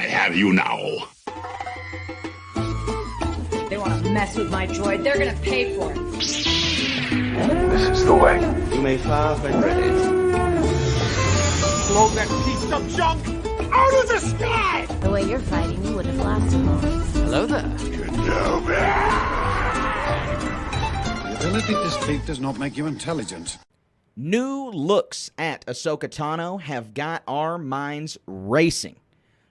I have you now. They want to mess with my droid. They're going to pay for it. This is the way. You may fire when ready. Blow that piece of junk out of the sky! The way you're fighting, you wouldn't have lasted long. Hello there. The ability to speak does not make you intelligent. New looks at Ahsoka Tano have got our minds racing.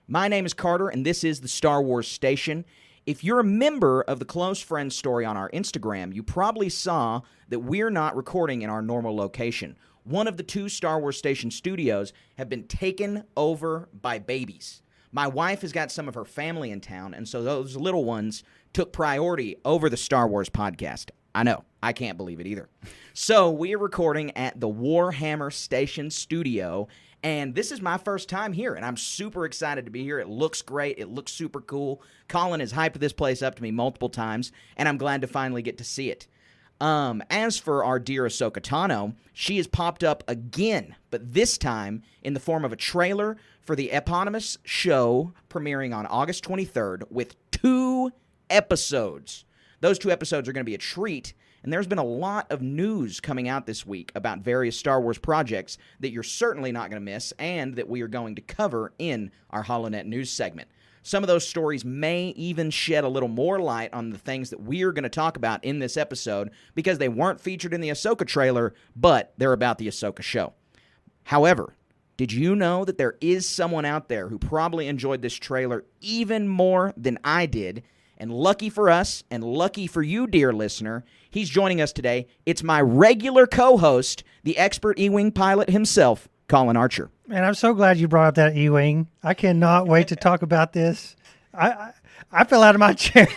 My name is Carter, and this is the Star Wars Station. If you're a member of the Close Friends story on our Instagram, you probably saw that we're not recording in our normal location. One of the two Star Wars Station studios have been taken over by babies. My wife has got some of her family in town, and so those little ones took priority over the Star Wars podcast. I know. I can't believe it either. So we are recording at the Warhammer Station studio, and this is my first time here, and I'm super excited to be here. It looks great. It looks super cool. Colin has hyped this place up to me multiple times, and I'm glad to finally get to see it. As for our dear Ahsoka Tano, she has popped up again, but this time in the form of a trailer for the eponymous show premiering on August 23rd with 2 episodes. Those 2 episodes are going to be a treat, and there's been a lot of news coming out this week about various Star Wars projects that you're certainly not going to miss and that we are going to cover in our HoloNet news segment. Some of those stories may even shed a little more light on the things that we're going to talk about in this episode because they weren't featured in the Ahsoka trailer, but they're about the Ahsoka show. However, did you know that there is someone out there who probably enjoyed this trailer even more than I did? And lucky for us, and lucky for you, dear listener, he's joining us today. It's my regular co-host, the expert E-Wing pilot himself, Colin Archer. Man, I'm so glad you brought up that E-Wing. I cannot wait to talk about this. I fell out of my chair.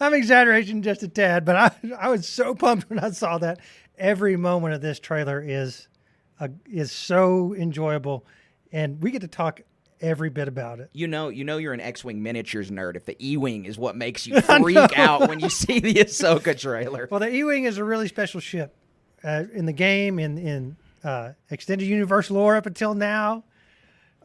I'm exaggerating just a tad, but I was so pumped when I saw that. Every moment of this trailer is so enjoyable, and we get to talk every bit about it. You know you're an X-Wing miniatures nerd if the E-Wing is what makes you freak out when you see the Ahsoka trailer. Well, the E-Wing is a really special ship in the game, in Extended Universe lore up until now.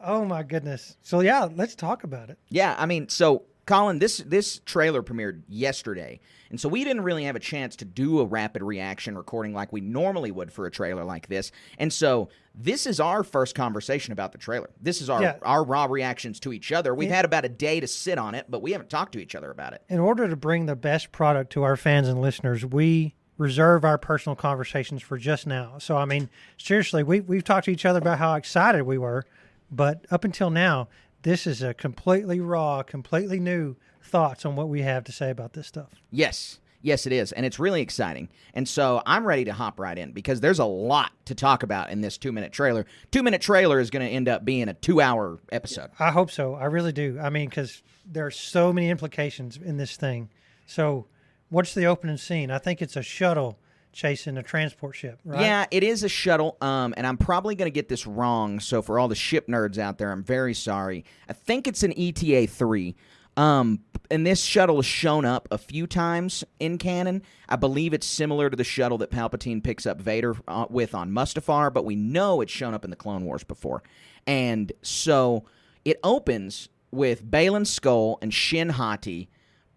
Oh, my goodness. So, yeah, let's talk about it. Yeah, I mean, so, Colin, this trailer premiered yesterday, and so we didn't really have a chance to do a rapid reaction recording like we normally would for a trailer like this, and so this is our first conversation about the trailer. This is our raw reactions to each other. We've had about a day to sit on it, but we haven't talked to each other about it. In order to bring the best product to our fans and listeners, we reserve our personal conversations for just now. So, I mean, seriously, we've talked to each other about how excited we were, but up until now, this is a completely raw, completely new thoughts on what we have to say about this stuff. Yes, it is, and it's really exciting. And so I'm ready to hop right in because there's a lot to talk about in this 2-minute trailer. 2-minute trailer is going to end up being a 2-hour episode. I hope so. I really do. I mean, because there are so many implications in this thing. So what's the opening scene? I think it's a shuttle chasing a transport ship, right? Yeah, it is a shuttle, and I'm probably going to get this wrong, so for all the ship nerds out there, I'm very sorry. I think it's an ETA-3, and this shuttle has shown up a few times in canon. I believe it's similar to the shuttle that Palpatine picks up Vader with on Mustafar, but we know it's shown up in the Clone Wars before. And so it opens with Baylan Skoll and Shin Hati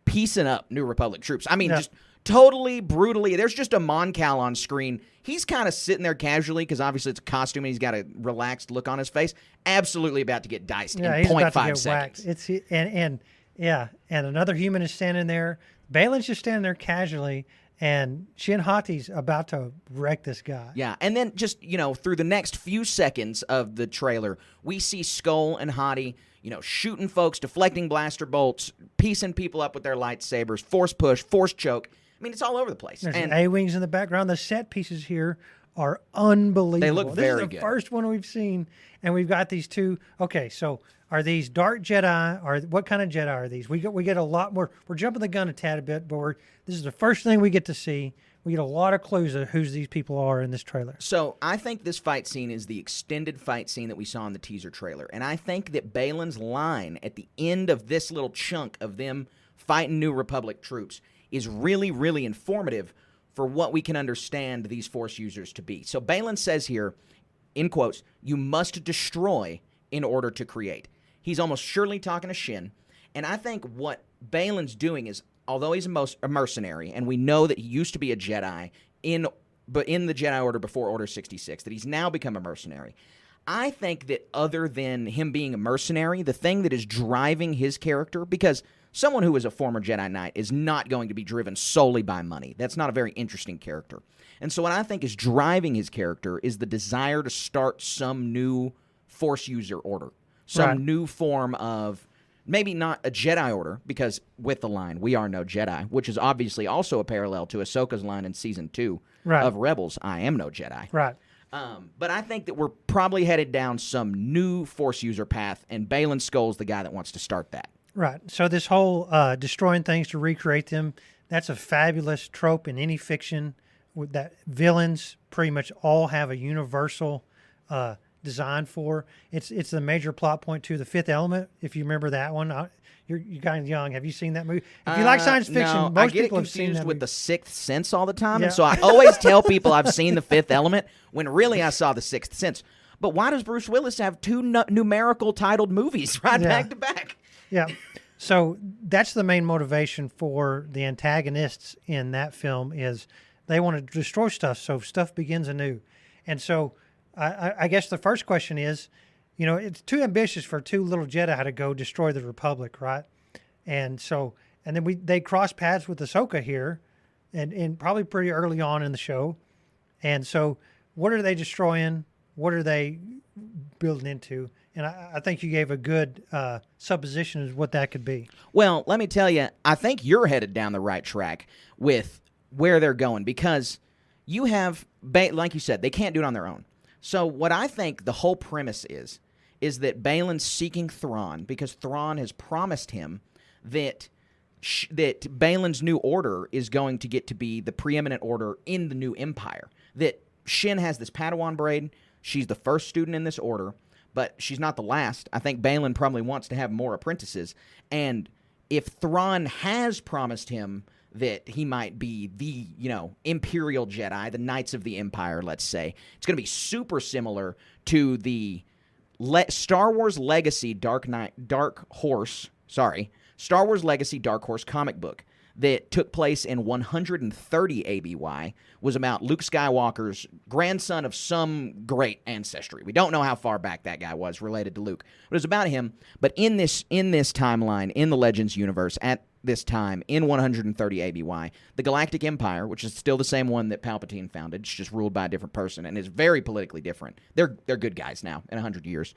piecing up New Republic troops. I mean, just totally brutally. There's just a Mon Cal on screen. He's kind of sitting there casually because obviously it's a costume and he's got a relaxed look on his face. Absolutely about to get diced in 0.5 seconds. And another human is standing there. Baylan's just standing there casually, and Shin Hati's about to wreck this guy. Yeah, and then just, through the next few seconds of the trailer, we see Skoll and Hati, shooting folks, deflecting blaster bolts, piecing people up with their lightsabers, force push, force choke. I mean, it's all over the place. There's A-Wings in the background. The set pieces here are unbelievable. They look very good. This is the first one we've seen, and we've got these two. Okay, so are these dark Jedi, or what kind of Jedi are these? We get a lot more. We're jumping the gun a tad bit, but this is the first thing we get to see. We get a lot of clues of who these people are in this trailer. So I think this fight scene is the extended fight scene that we saw in the teaser trailer, and I think that Baylan's line at the end of this little chunk of them fighting New Republic troops is really, really informative for what we can understand these Force users to be. So Baylan says here, in quotes, "You must destroy in order to create." He's almost surely talking to Shin. And I think what Balin's doing is, although he's a mercenary, and we know that he used to be a Jedi in the Jedi Order before Order 66, that he's now become a mercenary. I think that other than him being a mercenary, the thing that is driving his character, because someone who is a former Jedi Knight is not going to be driven solely by money. That's not a very interesting character. And so what I think is driving his character is the desire to start some new Force user order, some new form of, maybe not a Jedi Order, because with the line, we are no Jedi, which is obviously also a parallel to Ahsoka's line in Season 2 of Rebels, I am no Jedi. Right. But I think that we're probably headed down some new Force user path, and Baylan Skoll's the guy that wants to start that. Right. So this whole destroying things to recreate them, that's a fabulous trope in any fiction that villains pretty much all have a universal design for. It's the major plot point to The Fifth Element, if you remember that one. You're kind of young. Have you seen that movie? If you like science fiction, no, most I get people it have seen confused that with movie. The Sixth Sense all the time, Yeah. and so I always tell people I've seen The Fifth Element when really I saw The Sixth Sense. But why does Bruce Willis have two numerical titled movies back to back? Yeah. So that's the main motivation for the antagonists in that film is they want to destroy stuff, so stuff begins anew. And so I guess the first question is, it's too ambitious for two little Jedi to go destroy the Republic, right? And so, and then they cross paths with Ahsoka here, and probably pretty early on in the show. And so, what are they destroying? What are they building into? And I think you gave a good supposition of what that could be. Well, let me tell you, I think you're headed down the right track with where they're going, because you have, like you said, they can't do it on their own. So what I think the whole premise is that Baylan's seeking Thrawn because Thrawn has promised him that Baylan's new order is going to get to be the preeminent order in the new empire. That Shin has this Padawan braid. She's the first student in this order, but she's not the last. I think Baylan probably wants to have more apprentices. And if Thrawn has promised him that he might be the, Imperial Jedi, the Knights of the Empire, let's say, it's going to be super similar to the Star Wars Legacy Dark Horse comic book that took place in 130 ABY, was about Luke Skywalker's grandson of some great ancestry. We don't know how far back that guy was related to Luke, but it was about him. But in this timeline, in the Legends universe, at this time, in 130 ABY, the Galactic Empire, which is still the same one that Palpatine founded, it's just ruled by a different person and is very politically different. They're good guys now in 100 years.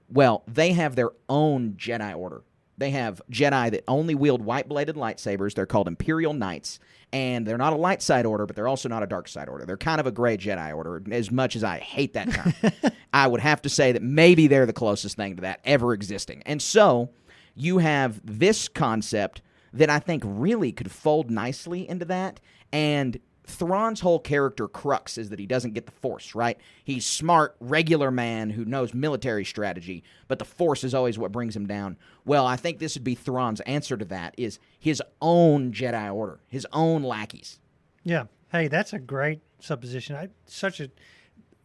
Well, they have their own Jedi Order. They have Jedi that only wield white-bladed lightsabers. They're called Imperial Knights, and they're not a light side order, but they're also not a dark side order. They're kind of a gray Jedi Order, as much as I hate that term. I would have to say that maybe they're the closest thing to that ever existing. And so you have this concept that I think really could fold nicely into that, and Thrawn's whole character crux is that he doesn't get the Force, right? He's smart, regular man who knows military strategy, but the Force is always what brings him down. Well, I think this would be Thrawn's answer to that, is his own Jedi Order, his own lackeys. Yeah. Hey, that's a great supposition.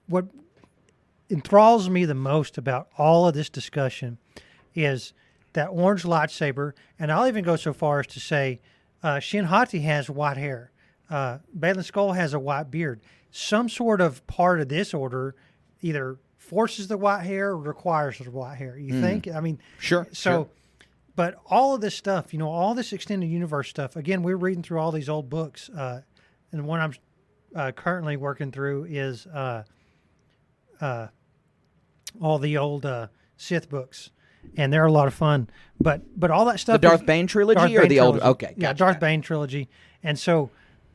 What enthralls me the most about all of this discussion is that orange lightsaber, and I'll even go so far as to say Shin Hati has white hair. Baylan Skoll has a white beard. Some sort of part of this order either forces the white hair or requires the white hair. You think? I mean, Sure. But all of this stuff, all this extended universe stuff, again, we're reading through all these old books. And the one I'm currently working through is all the old Sith books. And they're a lot of fun. But all that stuff. The Darth Bane trilogy or the old? Okay. Yeah, Gotcha. Darth Bane trilogy. And so,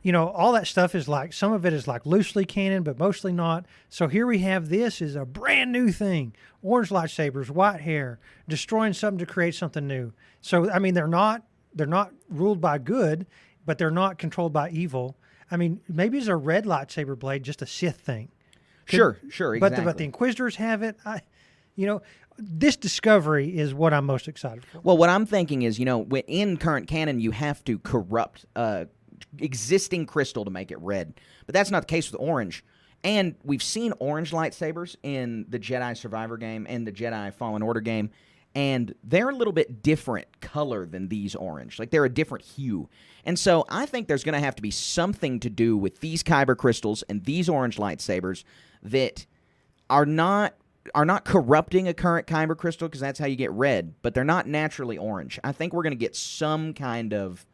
all that stuff is like, some of it is like loosely canon, but mostly not. So here we have this is a brand new thing. Orange lightsabers, white hair, destroying something to create something new. So, I mean, they're not ruled by good, but they're not controlled by evil. I mean, maybe it's a red lightsaber blade, just a Sith thing. Sure, exactly. But the Inquisitors have it. This discovery is what I'm most excited for. Well, what I'm thinking is, in current canon, you have to corrupt existing crystal to make it red. But that's not the case with orange. And we've seen orange lightsabers in the Jedi Survivor game and the Jedi Fallen Order game. and they're a little bit different color than these orange. Like, they're a different hue. And so I think there's going to have to be something to do with these kyber crystals and these orange lightsabers that are not corrupting a current kyber crystal, because that's how you get red, but they're not naturally orange. I think we're going to get some kind of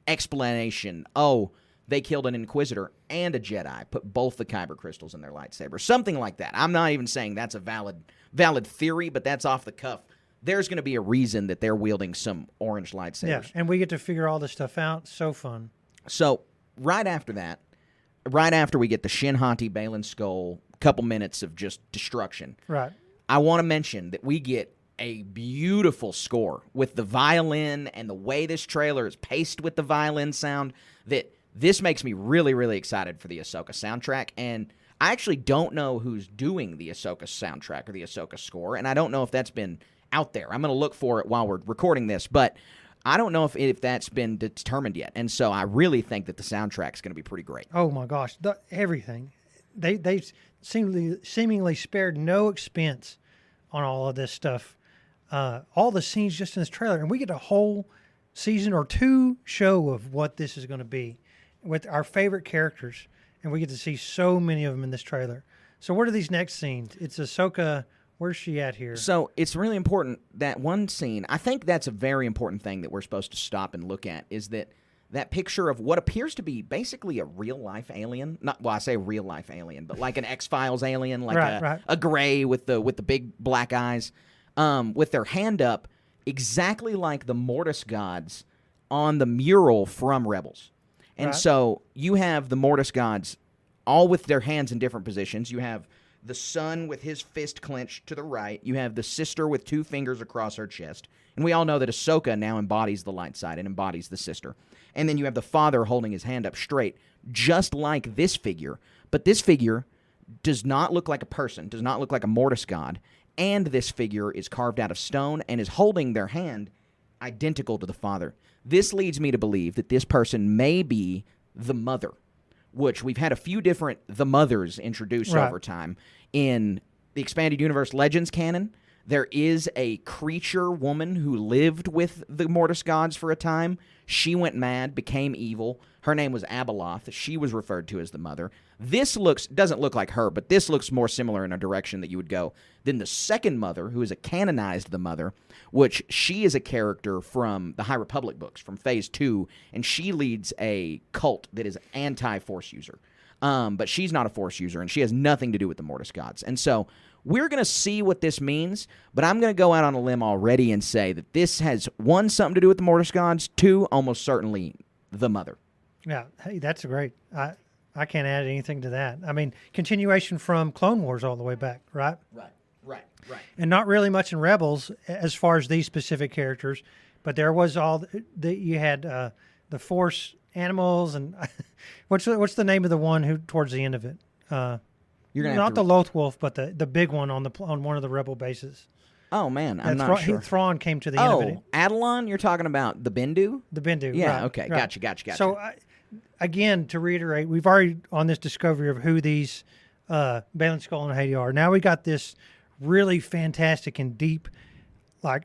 explanation. Oh, they killed an Inquisitor and a Jedi, put both the kyber crystals in their lightsabers. Something like that. I'm not even saying that's a valid theory, but that's off the cuff. There's going to be a reason that they're wielding some orange lightsabers. Yeah, and we get to figure all this stuff out. So fun. So right after that, right after we get the Shin Hati Balin Skull, couple minutes of just destruction. Right. I want to mention that we get a beautiful score with the violin and the way this trailer is paced with the violin sound, that this makes me really, really excited for the Ahsoka soundtrack. And I actually don't know who's doing the Ahsoka soundtrack or the Ahsoka score, and I don't know if that's been out there. I'm going to look for it while we're recording this, but I don't know if that's been determined yet. And so I really think that the soundtrack's going to be pretty great. Oh my gosh, everything. They seemingly spared no expense on all of this stuff. All the scenes just in this trailer, and we get a whole season or two show of what this is going to be with our favorite characters, and we get to see so many of them in this trailer. So what are these next scenes? It's Ahsoka. Where's she at here? So it's really important, that one scene. I think that's a very important thing that we're supposed to stop and look at, is that picture of what appears to be basically a real-life alien. I say real-life alien, but like an X-Files alien, like a gray with the big black eyes, with their hand up, exactly like the Mortis gods on the mural from Rebels. And so you have the Mortis gods all with their hands in different positions. You have the son with his fist clenched to the right. You have the sister with two fingers across her chest. And we all know that Ahsoka now embodies the light side and embodies the sister. And then you have the father holding his hand up straight, just like this figure. But this figure does not look like a person, does not look like a Mortis god. And this figure is carved out of stone and is holding their hand identical to the father. This leads me to believe that this person may be the mother, which we've had a few different the mothers introduced over time. In the Expanded Universe Legends canon, there is a creature woman who lived with the Mortis gods for a time. She went mad, became evil. Her name was Abeloth. She was referred to as the mother. This doesn't look like her, but this looks more similar in a direction that you would go than the second mother, who is a canonized the mother, which she is a character from the High Republic books, from Phase 2, and she leads a cult that is anti-Force user. But she's not a Force user, and she has nothing to do with the Mortis gods. And so we're going to see what this means, but I'm going to go out on a limb already and say that this has, one, something to do with the Mortis gods, two, almost certainly the mother. Yeah, hey, that's great. I can't add anything to that. I mean, continuation from Clone Wars all the way back, right? Right. And not really much in Rebels as far as these specific characters, but there was you had the Force animals, and what's the name of the one who towards the end of it? You're gonna not the Loth Wolf, but the big one on one of the Rebel bases. Oh man, I'm not sure. Thrawn came to the end of it. Oh, Adelon, you're talking about the Bendu? The Bendu. Yeah. Right, Okay. Right. Gotcha. So again, to reiterate, we've already on this discovery of who these Balin Skull and Hati are. Now we got this really fantastic and deep, like,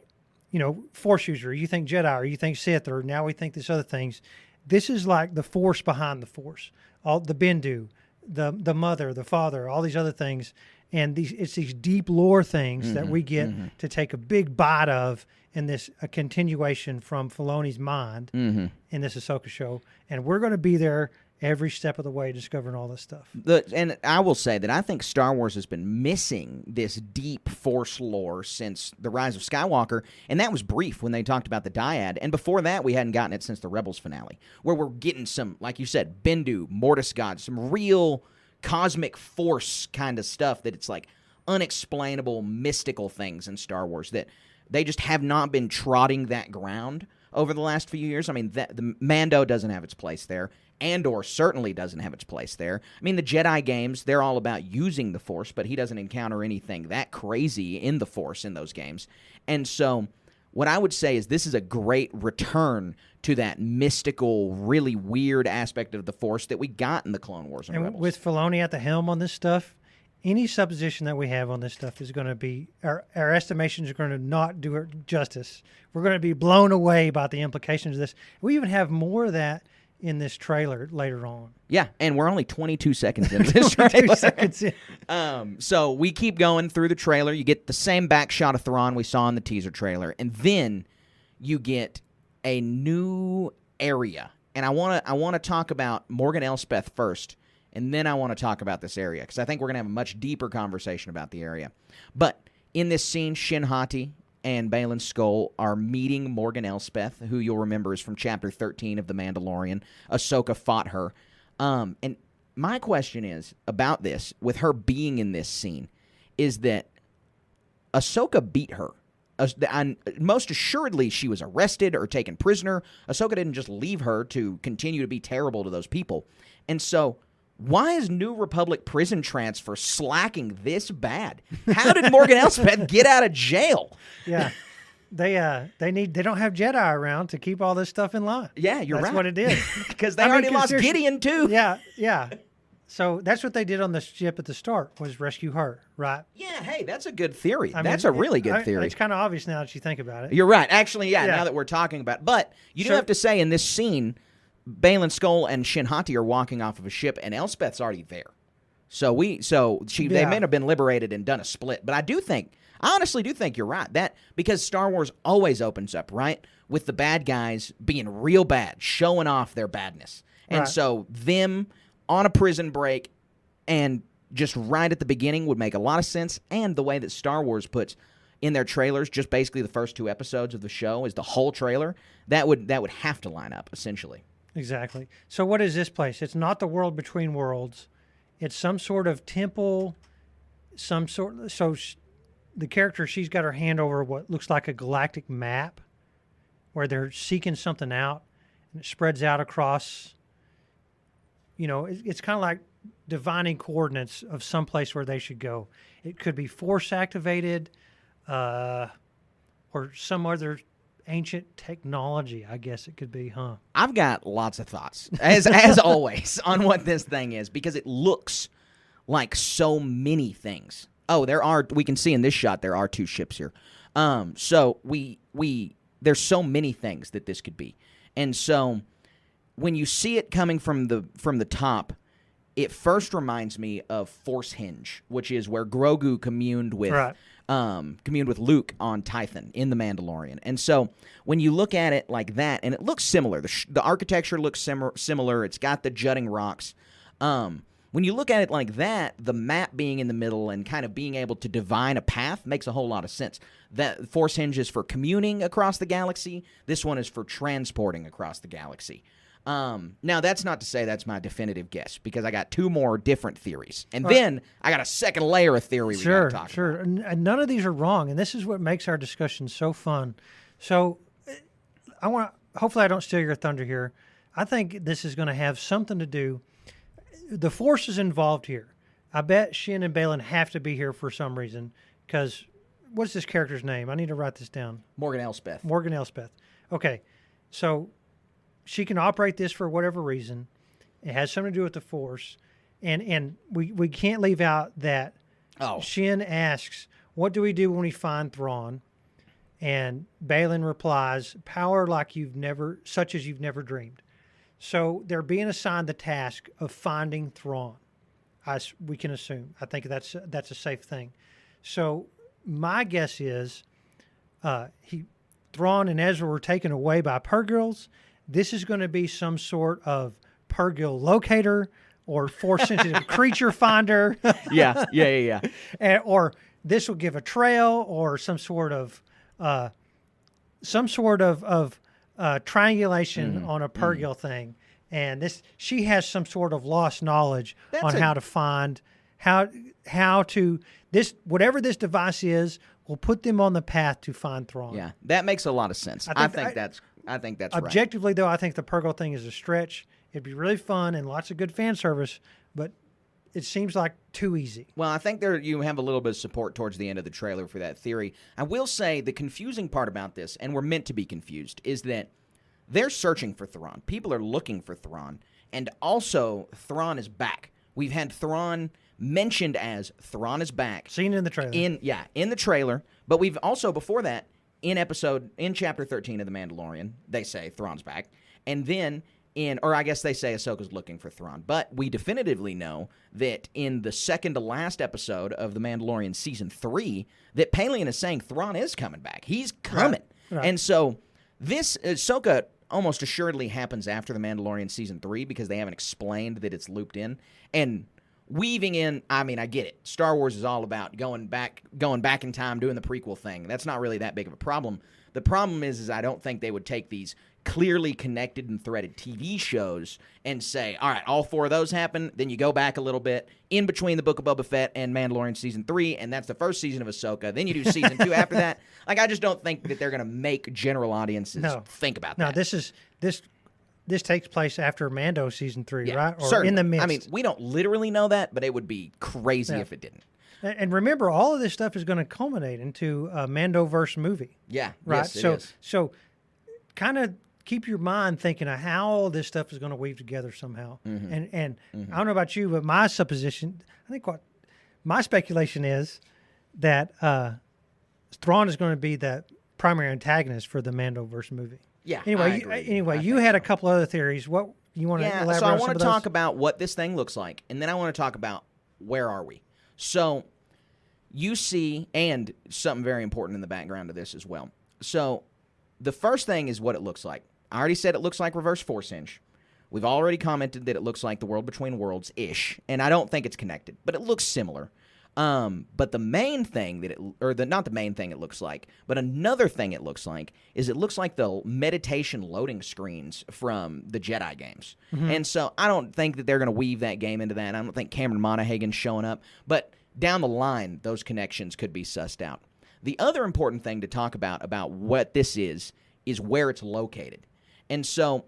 Force user. You think Jedi, or you think Sith, or now we think this other things. This is like the Force behind the Force. All the Bendu, the mother, the father, all these other things, and it's these deep lore things that we get to take a big bite of in this a continuation from Filoni's mind in this Ahsoka show, and we're going to be there every step of the way discovering all this stuff. And I will say that I think Star Wars has been missing this deep Force lore since The Rise of Skywalker, and that was brief when they talked about the dyad, and before that we hadn't gotten it since the Rebels finale, where we're getting some, like you said, Bendu, Mortis gods, some real cosmic Force kind of stuff that it's like unexplainable, mystical things in Star Wars that they just have not been trotting that ground over the last few years. I mean, the Mando doesn't have its place there. Andor certainly doesn't have its place there. I mean, the Jedi games, they're all about using the Force, but he doesn't encounter anything that crazy in the Force in those games. And so what I would say is this is a great return to that mystical, really weird aspect of the Force that we got in the Clone Wars and Rebels. With Filoni at the helm on this stuff, any supposition that we have on this stuff is going to be our estimations are going to not do it justice. We're going to be blown away by the implications of this. We even have more of that in this trailer later on. Yeah, and we're only 22 seconds into this trailer. 22 seconds in. So we keep going through the trailer. You get the same back shot of Thrawn we saw in the teaser trailer, and then you get a new area. And I want to talk about Morgan Elspeth first, and then I want to talk about this area, because I think we're going to have a much deeper conversation about the area. But in this scene, Shin Hati and Baylan Skoll are meeting Morgan Elspeth, who you'll remember is from Chapter 13 of The Mandalorian. Ahsoka fought her. And my question is about this, with her being in this scene, is that Ahsoka beat her. Most assuredly, she was arrested or taken prisoner. Ahsoka didn't just leave her to continue to be terrible to those people. And so, why is New Republic prison transfer slacking this bad? How did Morgan Elspeth get out of jail? Yeah, they don't have Jedi around to keep all this stuff in line. Yeah, you're right. That's what it is. Because they already lost Gideon too. Yeah. So that's what they did on the ship at the start, was rescue her, right? Yeah, hey, that's a good theory. I mean, that's a really good theory. It's kind of obvious now that you think about it. You're right. Actually, yeah, now that we're talking about it. But you do have to say, in this scene, Baylan Skoll and Shin Hati are walking off of a ship, and Elspeth's already there. They may have been liberated and done a split. But I honestly do think you're right. Because Star Wars always opens up, right, with the bad guys being real bad, showing off their badness. And so them on a prison break and just right at the beginning would make a lot of sense. And the way that Star Wars puts in their trailers, just basically the first 2 episodes of the show is the whole trailer, that would have to line up, essentially. Exactly. So what is this place? It's not the world between worlds. It's some sort of temple, the character, she's got her hand over what looks like a galactic map where they're seeking something out, and it spreads out across, it's kind of like divining coordinates of some place where they should go. It could be force activated or some other ancient technology, I guess it could be, huh? I've got lots of thoughts, as always, on what this thing is, because it looks like so many things. Oh, we can see in this shot there are 2 ships here. So there's so many things that this could be. And so when you see it coming from the top, it first reminds me of Force Hinge, which is where Grogu communed with Luke on Tython in The Mandalorian. And so when you look at it like that, and it looks similar, the architecture looks similar. It's got the jutting rocks. When you look at it like that, the map being in the middle and kind of being able to divine a path makes a whole lot of sense. That Force Hinge is for communing across the galaxy. This one is for transporting across the galaxy. Now, that's not to say that's my definitive guess, because I got 2 more different theories. And then I got a second layer of theory we got to talk about. And none of these are wrong, and this is what makes our discussion so fun. So hopefully I don't steal your thunder here. I think this is going to have something to do. The Force is involved here. I bet Shin and Baylan have to be here for some reason, because what's this character's name? I need to write this down. Morgan Elspeth. Okay, so she can operate this for whatever reason. It has something to do with the Force. And we can't leave out that Shin asks, what do we do when we find Thrawn? And Baylan replies, power such as you've never dreamed. So they're being assigned the task of finding Thrawn. We can assume. I think that's a safe thing. So my guess is Thrawn and Ezra were taken away by Purgils. This is going to be some sort of Purgil locator or force-sensitive creature finder. Yeah. Or this will give a trail or some sort of triangulation on a Purgil thing. And she has some sort of lost knowledge how to find how to whatever this device is will put them on the path to find Thrawn. Yeah, that makes a lot of sense. I think that's objectively, though, I think the Purgil thing is a stretch. It'd be really fun and lots of good fan service, but it seems like too easy. Well, I think you have a little bit of support towards the end of the trailer for that theory. I will say the confusing part about this, and we're meant to be confused, is that they're searching for Thrawn. People are looking for Thrawn, and also Thrawn is back. We've had Thrawn mentioned as Thrawn is back. Seen in the trailer. In the trailer. But we've also, before that, in Chapter 13 of The Mandalorian, they say Thrawn's back. And then or I guess they say Ahsoka's looking for Thrawn. But we definitively know that in the second to last episode of The Mandalorian Season 3, that Pelion is saying Thrawn is coming back. He's coming. Right. And so this Ahsoka almost assuredly happens after The Mandalorian Season 3 because they haven't explained that it's looped in. And weaving in, I mean, I get it. Star Wars is all about going back in time, doing the prequel thing. That's not really that big of a problem. The problem is I don't think they would take these clearly connected and threaded TV shows and say, all right, all 4 of those happen, then you go back a little bit in between the Book of Boba Fett and Mandalorian Season 3, and that's the first season of Ahsoka. Then you do Season 2 after that. Like, I just don't think that they're going to make general audiences think about that. No, this takes place after Mando Season 3, right? Or certainly. in the midst. I mean, we don't literally know that, but it would be crazy if it didn't. And remember, all of this stuff is going to culminate into a Mandoverse movie. Yeah, right. Yes, so kind of keep your mind thinking of how all this stuff is going to weave together somehow. Mm-hmm. And I don't know about you, but my supposition, I think my speculation is that Thrawn is going to be the primary antagonist for the Mandoverse movie. Yeah. Anyway, you had a couple other theories. What you want to elaborate on? So I want to talk about what this thing looks like, and then I want to talk about where are we. So you see, and something very important in the background of this as well. So the first thing is what it looks like. I already said it looks like Reverse Force Hinge. We've already commented that it looks like the World Between Worlds-ish, and I don't think it's connected, but it looks similar. But the main thing not the main thing it looks like, but another thing it looks like is it looks like the meditation loading screens from the Jedi games. Mm-hmm. And so I don't think that they're going to weave that game into that. I don't think Cameron Monaghan's showing up, but down the line, those connections could be sussed out. The other important thing to talk about what this is where it's located. And so,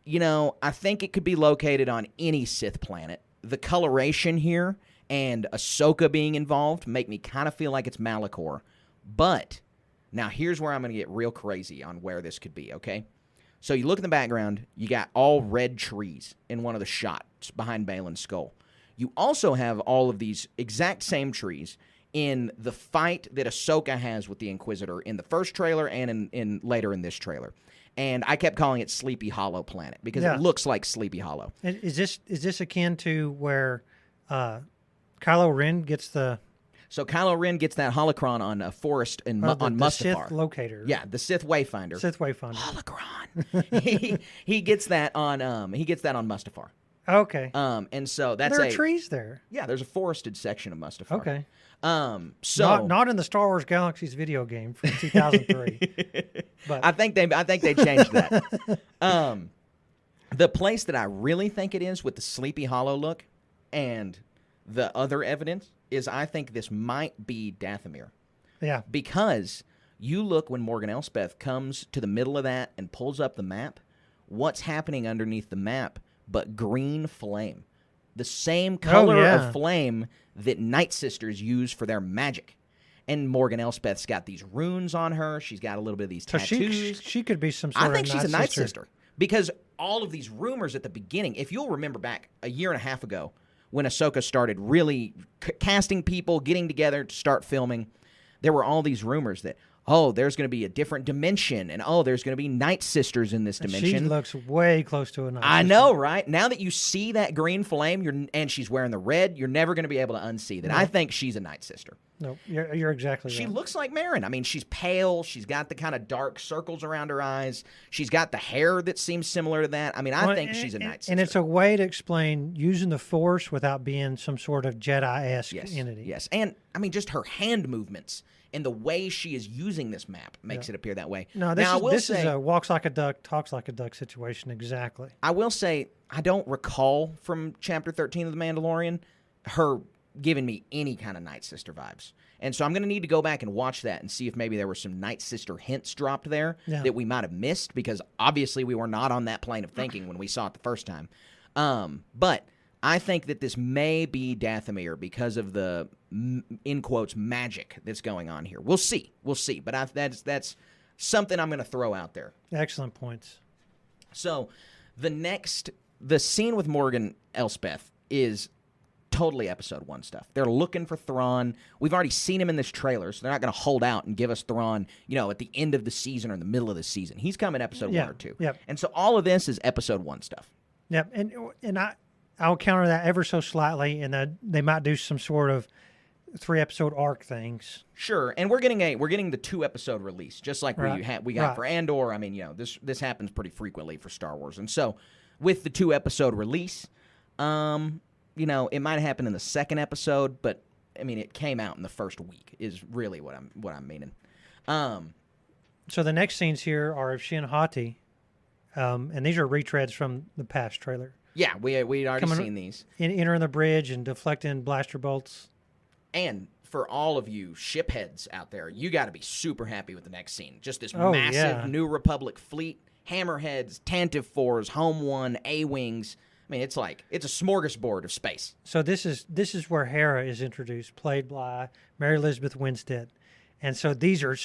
I think it could be located on any Sith planet. The coloration here and Ahsoka being involved make me kind of feel like it's Malachor. But now here's where I'm going to get real crazy on where this could be, okay? So you look in the background, you got all red trees in one of the shots behind Balin's skull. You also have all of these exact same trees in the fight that Ahsoka has with the Inquisitor in the first trailer and in later in this trailer. And I kept calling it Sleepy Hollow Planet because it looks like Sleepy Hollow. Is this akin to where Kylo Ren gets the... So Kylo Ren gets that holocron on a forest on Mustafar. The Sith locator. Yeah, the Sith Wayfinder. Sith Wayfinder. Holocron. he gets that on Mustafar. Okay. And so that's there are trees there. Yeah, there's a forested section of Mustafar. Okay. So not in the Star Wars Galaxies video game from 2003. But I think they changed that. The place that I really think it is with the Sleepy Hollow look and the other evidence is I think this might be Dathomir. Yeah. Because you look when Morgan Elspeth comes to the middle of that and pulls up the map, what's happening underneath the map but green flame. The same color of flame that Night Sisters use for their magic. And Morgan Elspeth's got these runes on her. She's got a little bit of these tattoos. She could be some sort of I think she's a Night Sister. Because all of these rumors at the beginning, if you'll remember back a year and a half ago when Ahsoka started really casting people, getting together to start filming, there were all these rumors that, there's going to be a different dimension, and there's going to be Night Sisters in this dimension. She looks way close to a Night Sister. I know, right? Now that you see that green flame, and she's wearing the red, you're never going to be able to unsee that. No. I think she's a Night Sister. No, you're exactly right. She looks like Marin. I mean, she's pale. She's got the kind of dark circles around her eyes. She's got the hair that seems similar to that. I mean, I think she's a Night Sister. And it's a way to explain using the Force without being some sort of Jedi-esque entity. Yes, and I mean, just her hand movements and the way she is using this map makes it appear that way. No, this is a walks like a duck, talks like a duck situation, exactly. I will say, I don't recall from Chapter 13 of The Mandalorian her giving me any kind of Night Sister vibes. And so I'm going to need to go back and watch that and see if maybe there were some Night Sister hints dropped there that we might have missed, because obviously we were not on that plane of thinking when we saw it the first time. But I think that this may be Dathomir because of the, in quotes, magic that's going on here. We'll see. But that's something I'm going to throw out there. Excellent points. So the scene with Morgan Elspeth is totally episode 1 stuff. They're looking for Thrawn. We've already seen him in this trailer, so they're not going to hold out and give us Thrawn, at the end of the season or in the middle of the season. He's coming episode 1 or 2. Yep. And so all of this is episode 1 stuff. Yep. And I'll counter that ever so slightly, and they might do some sort of 3-episode arc things. Sure, and we're getting the 2-episode release, just like we got for Andor. I mean, this happens pretty frequently for Star Wars, and so with the 2-episode release, it might happen in the 2nd episode, but I mean, it came out in the first week. Is really what I'm meaning. So the next scenes here are of Shin Hati, and these are retreads from the past trailer. Yeah, we'd already seen these. Entering the bridge and deflecting blaster bolts. And for all of you ship heads out there, you got to be super happy with the next scene. Just this massive New Republic fleet, hammerheads, Tantive 4s, Home 1, A-Wings. I mean, it's a smorgasbord of space. So this is where Hera is introduced, played by Mary Elizabeth Winstead. And so these are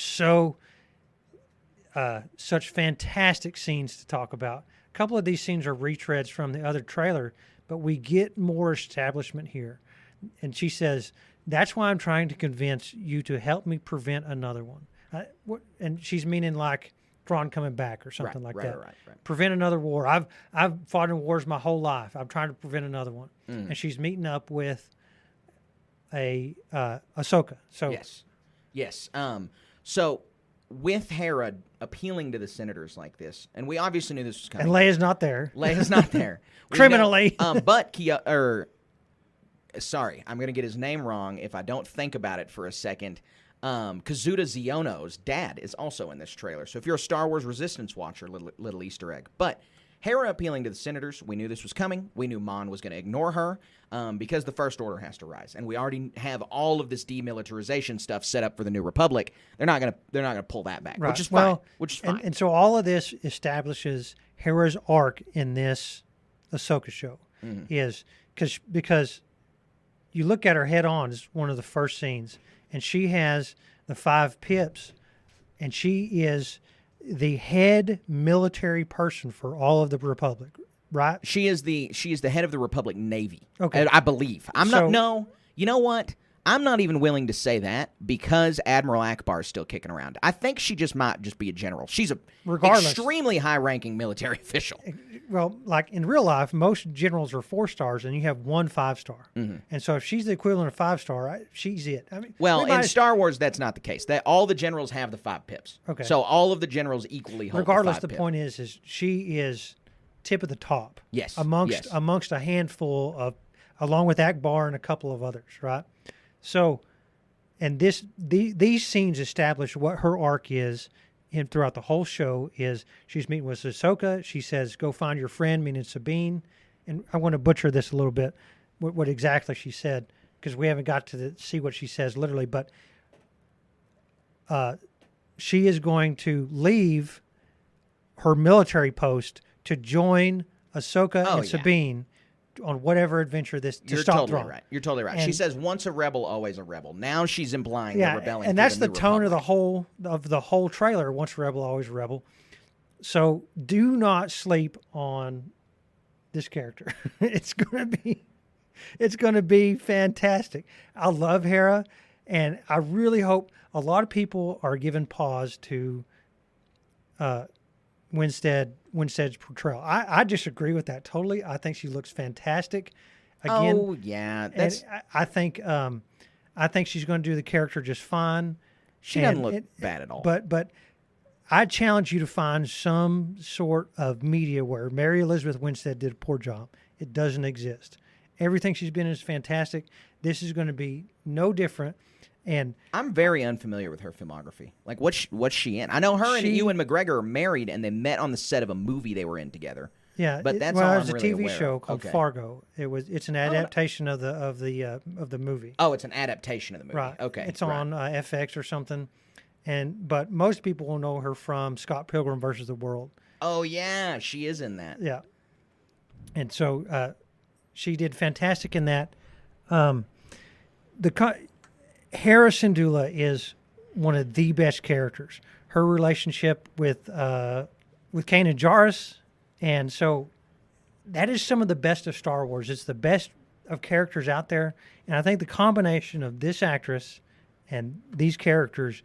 such fantastic scenes to talk about. A couple of these scenes are retreads from the other trailer, but we get more establishment here. And she says, "That's why I'm trying to convince you to help me prevent another one." And she's meaning like Thrawn coming back or something like that. Right. Prevent another war. I've fought in wars my whole life. I'm trying to prevent another one. And she's meeting up with Ahsoka. So yes. So with Hera appealing to the senators like this, and we obviously knew this was coming. And Leia's not there. Criminally. Sorry, I'm going to get his name wrong if I don't think about it for a second. Kazuda Xiono's dad is also in this trailer. So if you're a Star Wars Resistance watcher, little Easter egg. But Hera appealing to the senators, we knew this was coming. We knew Mon was going to ignore her because the First Order has to rise. And we already have all of this demilitarization stuff set up for the New Republic. They're not going to pull that back, right. which is fine. And so all of this establishes Hera's arc in this Ahsoka show is because you look at her head on is one of the first scenes, and she has the 5 pips, and she is the head military person for all of the Republic, right? She is the head of the Republic Navy. Okay, I believe. No. You know what? I'm not even willing to say that because Admiral Akbar is still kicking around. I think she might just be a general. She's a extremely high-ranking military official. Well, like in real life, most generals are 4 stars, and you have 1 5-star. And so if she's the equivalent of 5-star, she's it. I mean, in Star Wars, that's not the case. All the generals have the 5 pips. Okay. So all of the generals equally hold regardless, the 5 pip. Point is she is tip of the top. Yes. Amongst a handful of, along with Akbar and a couple of others, right? So, and these scenes establish what her arc is throughout the whole show. Is she's meeting with Ahsoka. She says, "Go find your friend," meaning Sabine. And I want to butcher this a little bit, what exactly she said, because we haven't got to see what she says literally. But she is going to leave her military post to join Ahsoka and Sabine on whatever adventure You're totally right. You're totally right. She says, "Once a rebel, always a rebel." Now she's implying the rebellion. And that's the tone of the whole trailer. Once a rebel, always a rebel. So do not sleep on this character. It's gonna be fantastic. I love Hera, and I really hope a lot of people are giving pause to Winstead's portrayal. I disagree with that totally. I think she looks fantastic. Again, I think she's going to do the character just fine. She doesn't look bad at all. But I challenge you to find some sort of media where Mary Elizabeth Winstead did a poor job. It doesn't exist. Everything she's been in is fantastic. This is going to be no different. And I'm very unfamiliar with her filmography. Like, what's she in? I know her and Ewan McGregor are married, and they met on the set of a movie they were in together. Yeah, but that's all I'm really aware of. It was a TV show called Okay. Fargo. It's an adaptation of the movie. Oh, it's an adaptation of the movie. Right. Okay. It's on FX or something. But most people will know her from Scott Pilgrim versus the World. Oh yeah, she is in that. Yeah. And so she did fantastic in that. Hera Syndulla is one of the best characters. Her relationship with Kanan Jarrus, and so that is some of the best of Star Wars. It's the best of characters out there, and I think the combination of this actress and these characters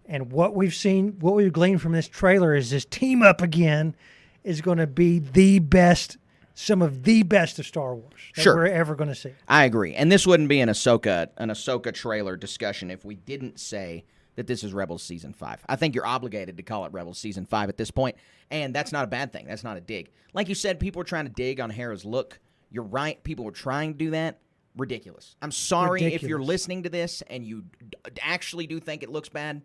and what we've seen, what we've gleaned from this trailer is this team up again is going to be the best, some of the best of Star Wars that we're ever going to see. I agree. And this wouldn't be an Ahsoka trailer discussion if we didn't say that this is Rebels Season 5. I think you're obligated to call it Rebels Season 5 at this point, and that's not a bad thing. That's not a dig. Like you said, people were trying to dig on Hera's look. You're right. People were trying to do that. Ridiculous. I'm sorry if you're listening to this and you actually do think it looks bad.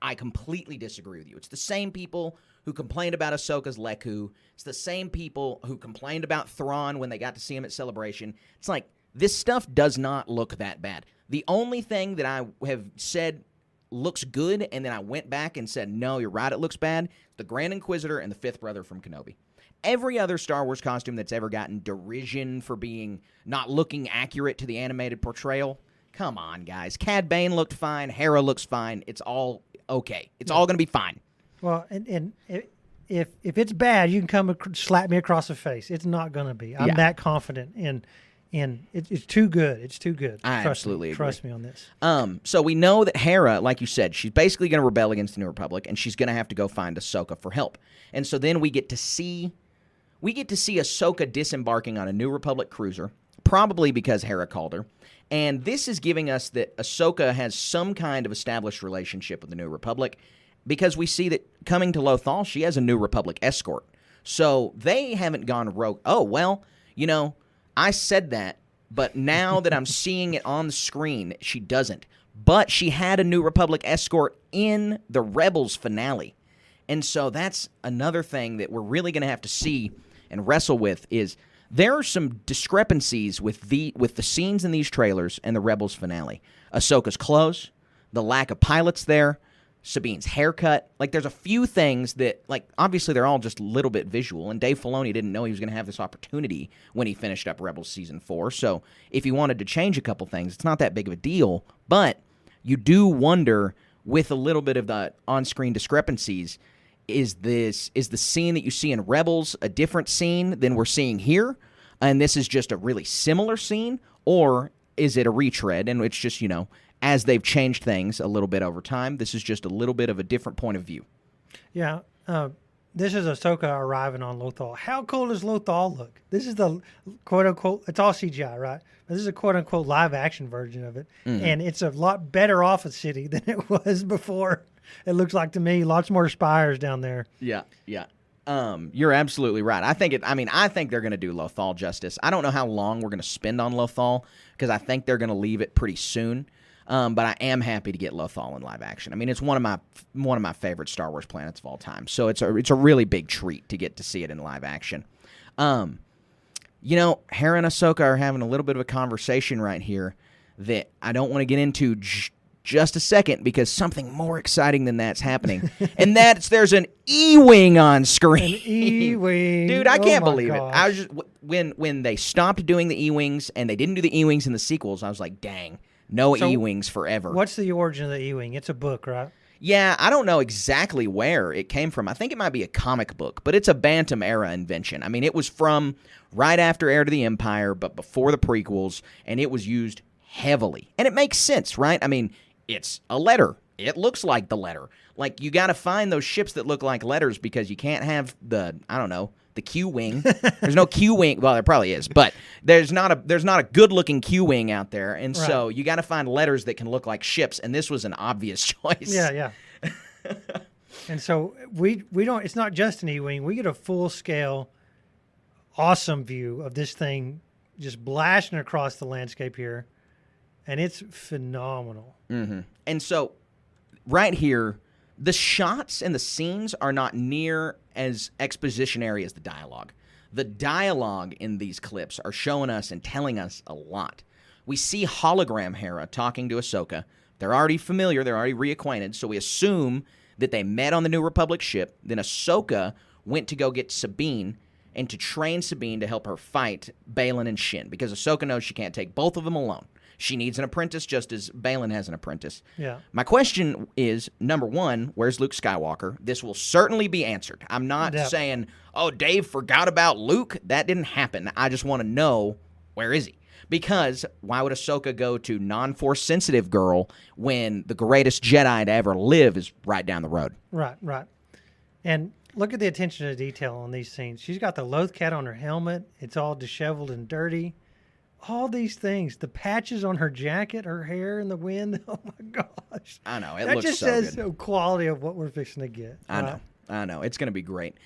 I completely disagree with you. It's the same people who complained about Ahsoka's Leku. It's the same people who complained about Thrawn when they got to see him at Celebration. It's like, this stuff does not look that bad. The only thing that I have said looks good, and then I went back and said, no, you're right, it looks bad, the Grand Inquisitor and the Fifth Brother from Kenobi. Every other Star Wars costume that's ever gotten derision for being not looking accurate to the animated portrayal, come on, guys. Cad Bane looked fine. Hera looks fine. It's all okay. It's all going to be fine. Well, and if it's bad, you can come slap me across the face. It's not going to be. I'm that confident in it's too good. It's too good. I absolutely agree. Trust me on this. So we know that Hera, like you said, she's basically going to rebel against the New Republic, and she's going to have to go find Ahsoka for help. And so then we get to see Ahsoka disembarking on a New Republic cruiser, probably because Hera called her. And this is giving us that Ahsoka has some kind of established relationship with the New Republic, because we see that coming to Lothal, she has a New Republic escort. So they haven't gone rogue. Oh, well, I said that, but now that I'm seeing it on the screen, she doesn't. But she had a New Republic escort in the Rebels finale. And so that's another thing that we're really going to have to see and wrestle with is there are some discrepancies with the scenes in these trailers and the Rebels finale. Ahsoka's clothes, the lack of pilots there, Sabine's haircut. Like, there's a few things that, like, obviously they're all just a little bit visual, and Dave Filoni didn't know he was going to have this opportunity when he finished up Rebels Season 4, so if he wanted to change a couple things, it's not that big of a deal, but you do wonder, with a little bit of the on-screen discrepancies, is the scene that you see in Rebels a different scene than we're seeing here, and this is just a really similar scene, or is it a retread, and it's just, as they've changed things a little bit over time, this is just a little bit of a different point of view. Yeah. This is Ahsoka arriving on Lothal. How cool does Lothal look? This is the quote-unquote, it's all CGI, right? But this is a quote-unquote live-action version of it. Mm-hmm. And it's a lot better off a city than it was before. It looks like to me, lots more spires down there. Yeah. You're absolutely right. I think they're going to do Lothal justice. I don't know how long we're going to spend on Lothal, because I think they're going to leave it pretty soon. But I am happy to get Lothal in live action. I mean, it's one of my favorite Star Wars planets of all time. So it's a really big treat to get to see it in live action. Hera and Ahsoka are having a little bit of a conversation right here that I don't want to get into just a second, because something more exciting than that's happening, and there's an E-wing on screen. An E-wing, dude! I can't believe it. I was just when they stopped doing the E-wings and they didn't do the E-wings in the sequels, I was like, dang. No E-wings forever. What's the origin of the E-wing? It's a book, right? Yeah, I don't know exactly where it came from. I think it might be a comic book, but it's a Bantam era invention. I mean, it was from right after Heir to the Empire, but before the prequels, and it was used heavily. And it makes sense, right? I mean, it's a letter. It looks like the letter. Like, you got to find those ships that look like letters, because you can't have the Q-wing. There's no Q-wing. Well, there probably is, but there's not a good-looking Q-wing out there, and right. So you got to find letters that can look like ships, and this was an obvious choice. Yeah. And so we don't. It's not just an E-wing. We get a full-scale, awesome view of this thing just blasting across the landscape here, and it's phenomenal. Mm-hmm. And so, right here, the shots and the scenes are not near as expositionary as the dialogue. The dialogue in these clips are showing us and telling us a lot. We see hologram Hera talking to Ahsoka. They're already familiar. They're already reacquainted. So we assume that they met on the New Republic ship. Then Ahsoka went to go get Sabine and to train Sabine to help her fight Baylan and Shin, because Ahsoka knows she can't take both of them alone. She needs an apprentice, just as Baylan has an apprentice. Yeah. My question is, number one, where's Luke Skywalker? This will certainly be answered. I'm not saying, oh, Dave forgot about Luke. That didn't happen. I just want to know, where is he? Because why would Ahsoka go to non-force sensitive girl when the greatest Jedi to ever live is right down the road? Right. And look at the attention to detail on these scenes. She's got the Loth cat on her helmet. It's all disheveled and dirty. All these things. The patches on her jacket, her hair in the wind. Oh, my gosh. I know. It that looks just so says good. the quality of what we're fixing to get. I know. It's going to be great.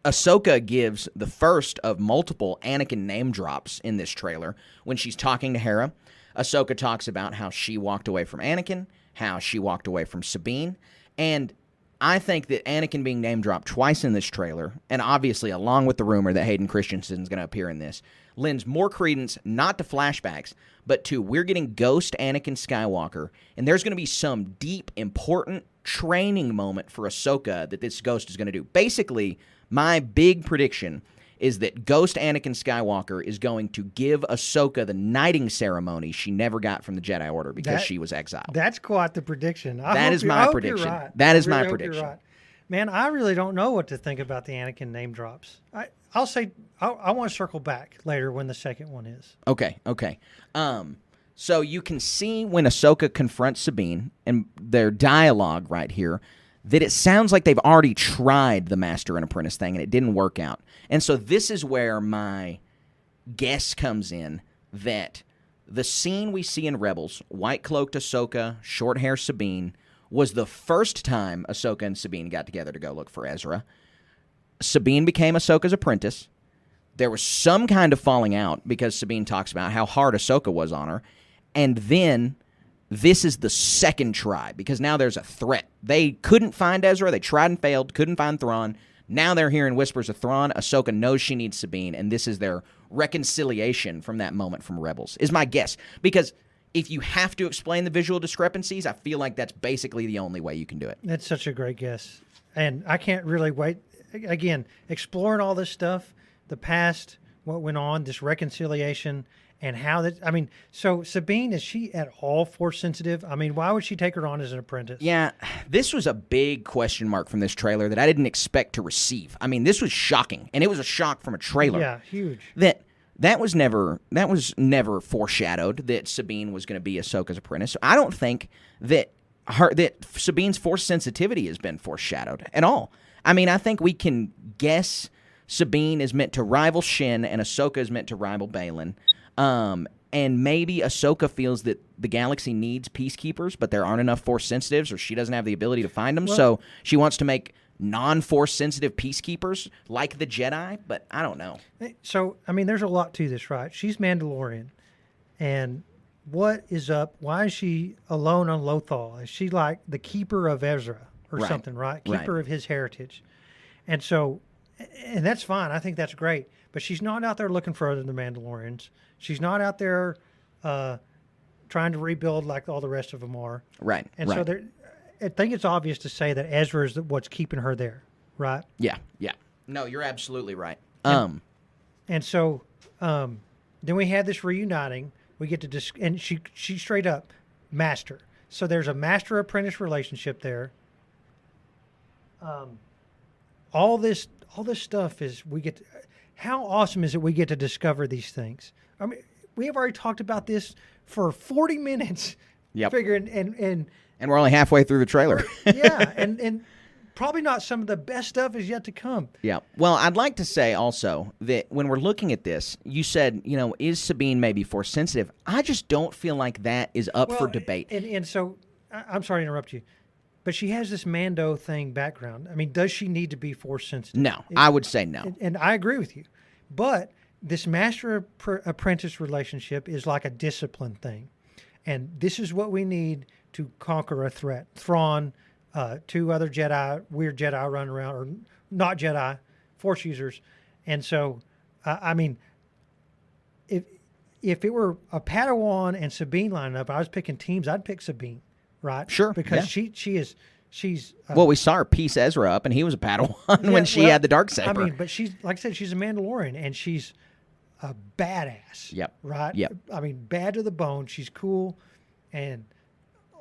Ahsoka gives the first of multiple Anakin name drops in this trailer when she's talking to Hera. Ahsoka talks about how she walked away from Anakin, how she walked away from Sabine, and I think that Anakin being name dropped twice in this trailer, and obviously along with the rumor that Hayden Christensen is going to appear in this, lends more credence not to flashbacks, but to we're getting Ghost Anakin Skywalker, and there's going to be some deep, important training moment for Ahsoka that this Ghost is going to do. Basically, my big prediction is that Ghost Anakin Skywalker is going to give Ahsoka the knighting ceremony she never got from the Jedi Order because she was exiled. That's quite the prediction. That is my prediction. Right. That is I really my hope prediction. You're right. Man, I really don't know what to think about the Anakin name drops. I'll say I want to circle back later when the second one is. Okay. So you can see when Ahsoka confronts Sabine and their dialogue right here that it sounds like they've already tried the Master and Apprentice thing and it didn't work out. And so this is where my guess comes in that the scene we see in Rebels, white-cloaked Ahsoka, short hair Sabine, was the first time Ahsoka and Sabine got together to go look for Ezra. Sabine became Ahsoka's apprentice. There was some kind of falling out because Sabine talks about how hard Ahsoka was on her. And then this is the second try because now there's a threat. They couldn't find Ezra. They tried and failed, couldn't find Thrawn. Now they're hearing whispers of Thrawn. Ahsoka knows she needs Sabine, and this is their reconciliation from that moment from Rebels, is my guess. Because if you have to explain the visual discrepancies, I feel like that's basically the only way you can do it. That's such a great guess. And I can't really wait. Again, exploring all this stuff, the past, what went on, this reconciliation, and how that, I mean, so Sabine, is she at all force sensitive? I mean, why would she take her on as an apprentice? Yeah, this was a big question mark from this trailer that I didn't expect to receive. I mean, this was shocking, and it was a shock from a trailer. Yeah, huge. That was never foreshadowed that Sabine was going to be Ahsoka's apprentice. So I don't think that Sabine's force sensitivity has been foreshadowed at all. I mean, I think we can guess Sabine is meant to rival Shin and Ahsoka is meant to rival Baylan. And maybe Ahsoka feels that the galaxy needs peacekeepers, but there aren't enough force sensitives, or she doesn't have the ability to find them. So she wants to make non-force sensitive peacekeepers like the Jedi, but I don't know. So, I mean, there's a lot to this, right? She's Mandalorian. And what is up? Why is she alone on Lothal? Is she like the keeper of Ezra or something, right? Keeper of his heritage. And so, and that's fine. I think that's great. But she's not out there looking for other Mandalorians. She's not out there trying to rebuild like all the rest of them are. Right. And so I think it's obvious to say that Ezra is what's keeping her there, right? Yeah. No, you're absolutely right. And so then we had this reuniting. We get to and she straight up master. So there's a master-apprentice relationship there. All this stuff is we get to, how awesome is it we get to discover these things? I mean, we have already talked about this for 40 minutes. Yep. Figuring and we're only halfway through the trailer. yeah, and probably not some of the best stuff is yet to come. Yeah. Well, I'd like to say also that when we're looking at this, you said, is Sabine maybe force sensitive? I just don't feel like that is up for debate. And so, I'm sorry to interrupt you, but she has this Mando thing background. I mean, does she need to be force sensitive? No, I would say no. And I agree with you. But this master-apprentice relationship is like a discipline thing. And this is what we need to conquer a threat. Thrawn, two other Jedi, weird Jedi running around, or not Jedi, Force users. And so, I mean, if it were a Padawan and Sabine lining up, I was picking teams, I'd pick Sabine, right? Sure. Because she's well, we saw her piece Ezra up, and he was a Padawan when she had the Darksaber. I mean, but she's, like I said, she's a Mandalorian, and she's a badass. Yep. Right? Yep. I mean, bad to the bone. She's cool, and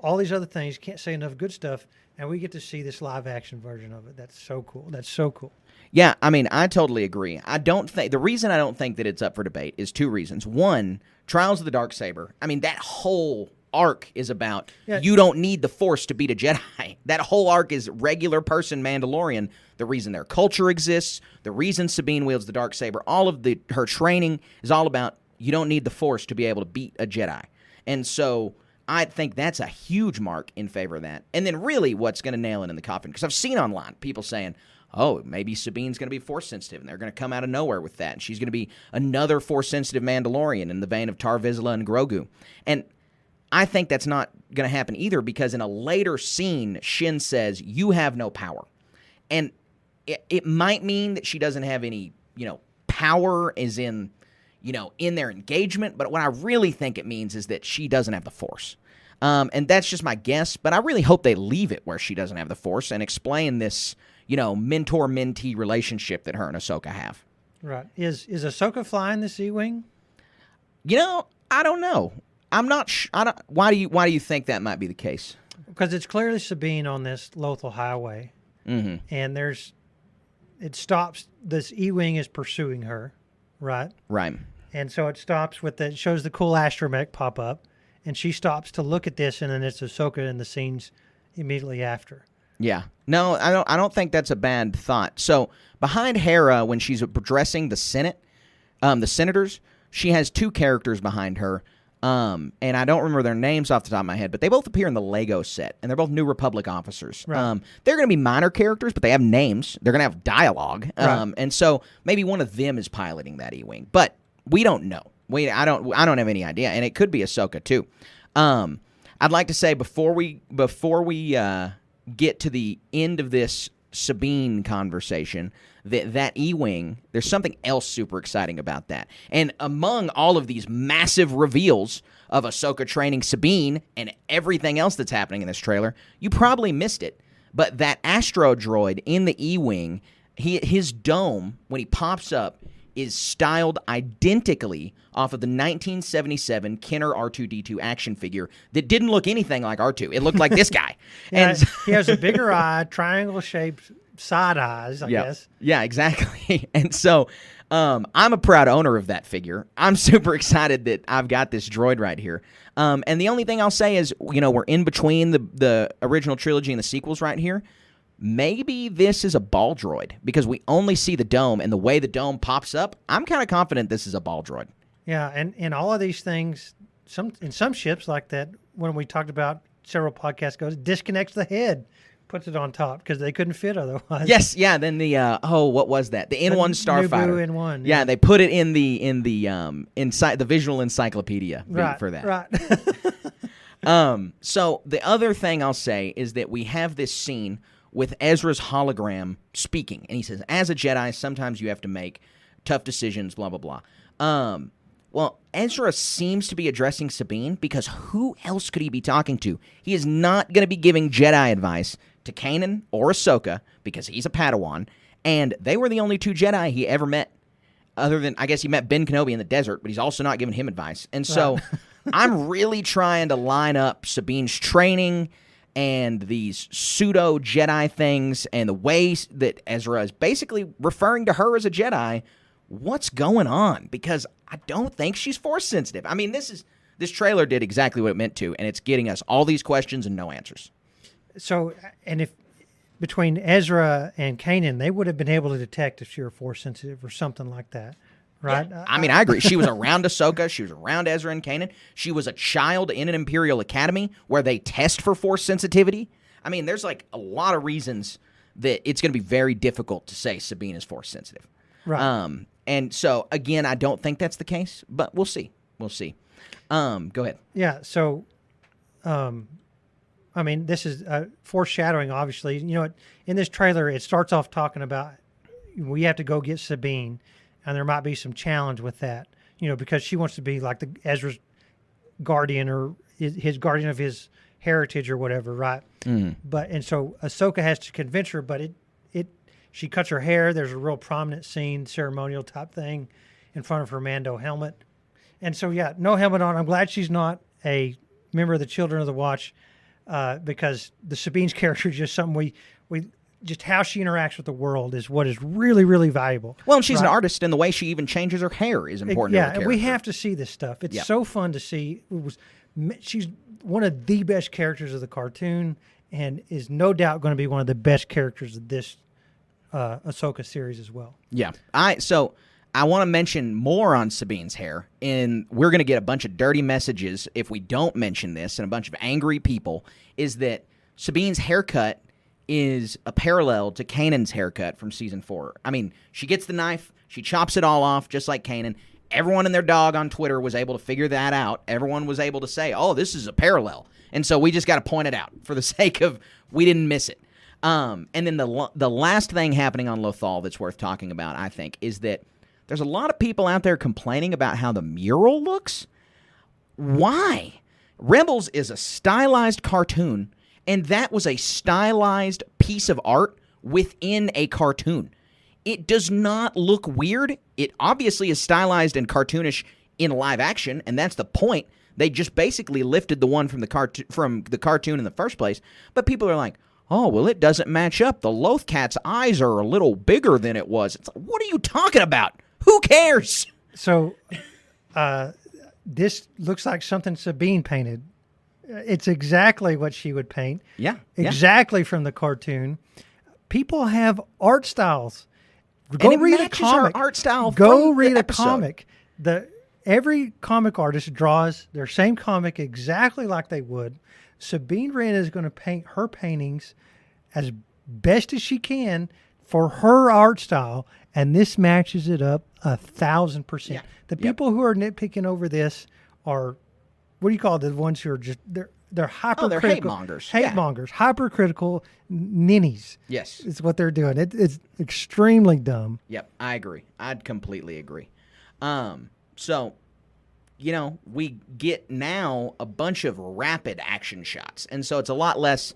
all these other things. Can't say enough good stuff. and we get to see this live action version of it. That's so cool. That's so cool. Yeah, I mean, I totally agree. The reason I don't think that it's up for debate is two reasons. One, Trials of the Darksaber. I mean, that whole arc is about you don't need the Force to beat a Jedi. That whole arc is regular person Mandalorian. The reason their culture exists, the reason Sabine wields the Darksaber, all of her training is all about you don't need the Force to be able to beat a Jedi. And so I think that's a huge mark in favor of that. And then really what's going to nail it in the coffin, because I've seen online people saying, oh, maybe Sabine's going to be Force-sensitive, and they're going to come out of nowhere with that, and she's going to be another Force-sensitive Mandalorian in the vein of Tar Vizsla and Grogu. And I think that's not going to happen either, because in a later scene, Shin says, you have no power. And it might mean that she doesn't have any, power as in, in their engagement, but what I really think it means is that she doesn't have the Force. And that's just my guess, but I really hope they leave it where she doesn't have the Force and explain this, mentor-mentee relationship that her and Ahsoka have. Right. Is Ahsoka flying this E-Wing? I don't know. I'm not sure. Why do you think that might be the case? Because it's clearly Sabine on this Lothal highway, and it stops. This E-Wing is pursuing her, right? Right. And so it stops it shows the cool astromech pop up, and she stops to look at this, and then it's Ahsoka in the scenes immediately after. Yeah. No, I don't think that's a bad thought. So behind Hera, when she's addressing the Senate, the senators, she has two characters behind her. And I don't remember their names off the top of my head, but they both appear in the Lego set, and they're both New Republic officers. Right. They're going to be minor characters, but they have names. They're going to have dialogue. Right. And so maybe one of them is piloting that E-Wing, but we don't know. I don't have any idea, and it could be Ahsoka too. I'd like to say before we get to the end of this Sabine conversation, that E-Wing, there's something else super exciting about that. And among all of these massive reveals of Ahsoka training Sabine and everything else that's happening in this trailer, you probably missed it. But that Astro droid in the E-Wing, his dome, when he pops up, is styled identically off of the 1977 Kenner R2-D2 action figure that didn't look anything like R2. It looked like this guy. And he has a bigger eye, triangle-shaped side eyes, I guess. Yeah, exactly. And so I'm a proud owner of that figure. I'm super excited that I've got this droid right here. And the only thing I'll say is, we're in between the original trilogy and the sequels right here. Maybe this is a ball droid because we only see the dome, and the way the dome pops up, I'm kind of confident this is a ball droid. Yeah, and all of these things, in some ships like that, when we talked about several podcasts ago, disconnects the head, puts it on top because they couldn't fit otherwise. Yes, yeah. Then the what was that? The N1 Starfighter. N1. Yeah, they put it in the inside the visual encyclopedia for that. Right. So the other thing I'll say is that we have this scene with Ezra's hologram speaking. And he says, as a Jedi, sometimes you have to make tough decisions, blah, blah, blah. Well, Ezra seems to be addressing Sabine because who else could he be talking to? He is not going to be giving Jedi advice to Kanan or Ahsoka because he's a Padawan. And they were the only two Jedi he ever met. Other than, I guess he met Ben Kenobi in the desert, but he's also not giving him advice. And so I'm really trying to line up Sabine's training and these pseudo Jedi things and the ways that Ezra is basically referring to her as a Jedi. What's going on? Because I don't think she's Force sensitive. I mean, this trailer did exactly what it meant to, and it's getting us all these questions and no answers. So, and if between Ezra and Kanan, they would have been able to detect if she were Force sensitive or something like that. Right. Yeah. I mean, I agree. She was around Ahsoka. She was around Ezra and Kanan. She was a child in an Imperial Academy where they test for Force sensitivity. I mean, there's like a lot of reasons that it's going to be very difficult to say Sabine is Force sensitive. Right. And so, again, I don't think that's the case, but we'll see. We'll see. Go ahead. Yeah. So, I mean, this is foreshadowing, obviously. In this trailer, it starts off talking about we have to go get Sabine. And there might be some challenge with that, because she wants to be like Ezra's guardian or his guardian of his heritage or whatever, right? Mm. And so Ahsoka has to convince her, but she cuts her hair. There's a real prominent scene, ceremonial type thing, in front of her Mando helmet. And so, yeah, no helmet on. I'm glad she's not a member of the Children of the Watch. because the Sabine's character is just something we just how she interacts with the world is what is really, really valuable. Well, and she's an artist, and the way she even changes her hair is important. Yeah, to her and we character. have to see this stuff. It's so fun to see. She's one of the best characters of the cartoon, and is no doubt going to be one of the best characters of this Ahsoka series as well. Yeah. I want to mention more on Sabine's hair, and we're going to get a bunch of dirty messages if we don't mention this, and a bunch of angry people, is that Sabine's haircut is a parallel to Kanan's haircut from season 4. I mean, she gets the knife, she chops it all off just like Kanan. Everyone and their dog on Twitter was able to figure that out. Everyone was able to say, oh, this is a parallel. And so we just got to point it out for the sake of we didn't miss it. And then the last thing happening on Lothal that's worth talking about, I think, is that there's a lot of people out there complaining about how the mural looks. Why? Rebels is a stylized cartoon, and that was a stylized piece of art within a cartoon. It does not look weird. It obviously is stylized and cartoonish in live action, and that's the point. They just basically lifted the one from the cartoon in the first place. But people are like, oh, well, it doesn't match up. The Lothcat's eyes are a little bigger than it was. It's like, what are you talking about? Who cares? So this looks like something Sabine painted. It's exactly what she would paint. Yeah. Exactly from the cartoon. People have art styles. Go and it read a matches comic. Our art style. Go from read the a episode. comic. Every comic artist draws their same comic exactly like they would. Sabine Wren is going to paint her paintings as best as she can for her art style, and this matches it up 1,000%. Yeah. The people who are nitpicking over this are, what do you call it? The ones who are just they're hypercritical. Oh, they're hate mongers. Hate mongers, hypercritical ninnies. Yes. Is what they're doing. It's extremely dumb. Yep, I agree. I'd completely agree. So, we get now a bunch of rapid action shots, and so it's a lot less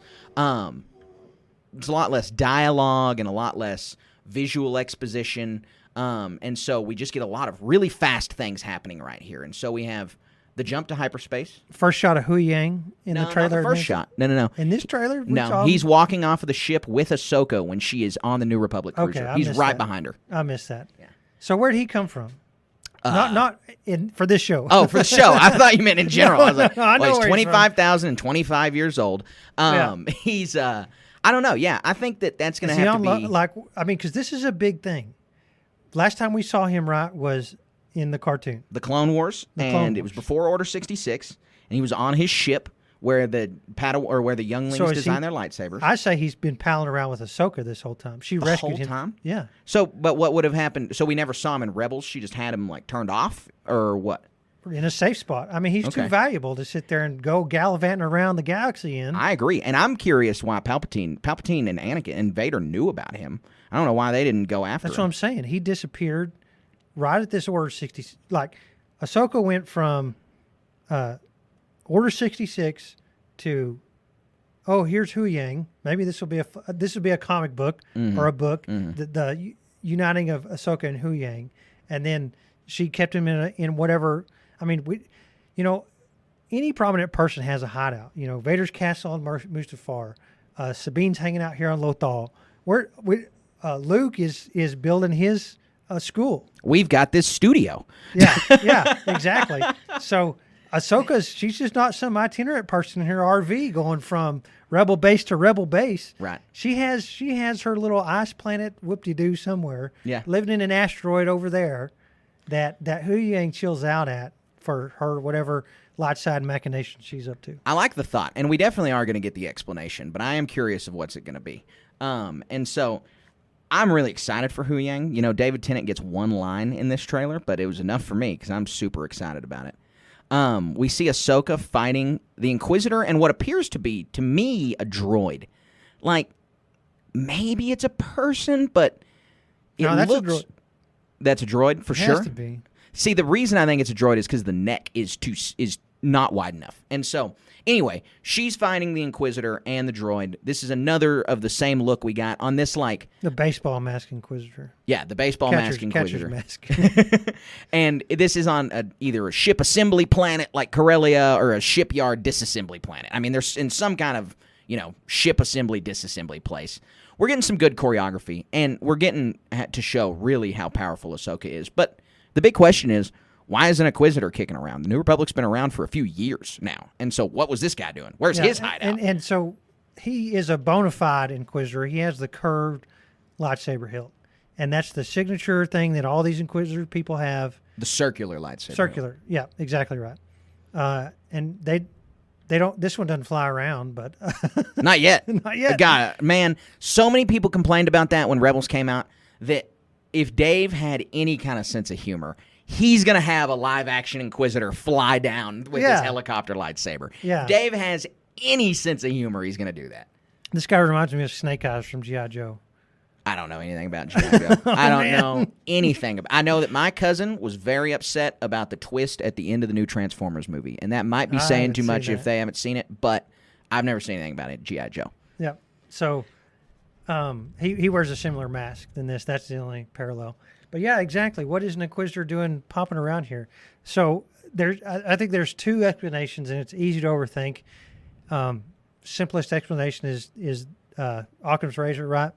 dialogue and a lot less visual exposition. And so we just get a lot of really fast things happening right here. And so we have the jump to hyperspace. First shot of Hu Yang in the trailer. Not the first shot. No. In this trailer? No, he's walking off of the ship with Ahsoka when she is on the New Republic cruiser. Okay, He's right behind her. I missed that. Yeah. So where'd he come from? Not for this show. Oh, for the show. I thought you meant in general. I was like, I know he's where he's from. 25,000 and 25 years old. He's, I don't know. Yeah, I think that's going to have to be. Because this is a big thing. Last time we saw him, was in the cartoon. The Clone Wars, it was before Order 66, and he was on his ship where the younglings design their lightsabers. I say he's been palling around with Ahsoka this whole time. She rescued him. The whole time? Yeah. So, but what would have happened? So we never saw him in Rebels. She just had him turned off, or what? In a safe spot. I mean, he's too valuable to sit there and go gallivanting around the galaxy in. I agree, and I'm curious why Palpatine and Anakin and Vader knew about him. I don't know why they didn't go after him. That's what I'm saying. He disappeared right at this Order 60. Ahsoka went from Order 66 to, here's Hu Yang. Maybe this will be a comic book or a book. The uniting of Ahsoka and Hu Yang, and then she kept him in whatever. I mean, any prominent person has a hideout. Vader's castle on Mustafar. Sabine's hanging out here on Lothal. Luke is building his school. We've got this studio. Yeah, exactly. So she's just not some itinerant person in her RV going from rebel base to rebel base. Right. She has her little ice planet whoop-de-doo somewhere. Yeah. Living in an asteroid over there that Hu Yang chills out at for her whatever light side machination she's up to. I like the thought, and we definitely are going to get the explanation, but I am curious of what's it going to be. And so I'm really excited for Hu Yang. David Tennant gets one line in this trailer, but it was enough for me because I'm super excited about it. We see Ahsoka fighting the Inquisitor and what appears to be, to me, a droid. Maybe it's a person, but that's a droid. That's a droid for It sure. has to be. See, the reason I think it's a droid is because the neck is not wide enough. And so, anyway, she's finding the Inquisitor and the droid. This is another of the same look we got on this, like... The baseball mask Inquisitor. Yeah, the baseball mask Inquisitor. Catcher's mask. And this is on either a ship assembly planet like Corellia or a shipyard disassembly planet. I mean, there's in some kind of, ship assembly, disassembly place. We're getting some good choreography, and we're getting to show really how powerful Ahsoka is. But the big question is, why is an Inquisitor kicking around? The New Republic's been around for a few years now. And so what was this guy doing? Where's his hideout? And so he is a bona fide Inquisitor. He has the curved lightsaber hilt. And that's the signature thing that all these Inquisitor people have. The circular lightsaber. Circular. Yeah, exactly right. And they don't, this one doesn't fly around, but. Not yet. Not yet. God, man, so many people complained about that when Rebels came out that if Dave had any kind of sense of humor, he's going to have a live-action Inquisitor fly down with his helicopter lightsaber. Yeah. Dave has any sense of humor, he's going to do that. This guy reminds me of Snake Eyes from G.I. Joe. I don't know anything about G.I. Joe. I don't know anything about. I know that my cousin was very upset about the twist at the end of the new Transformers movie, and that might be saying too much if they haven't seen it, but I've never seen anything about it, G.I. Joe. Yeah. So he wears a similar mask than this. That's the only parallel. But yeah, exactly. What is an Inquisitor doing popping around here? So I think there's two explanations, and it's easy to overthink. Simplest explanation is Occam's razor, right?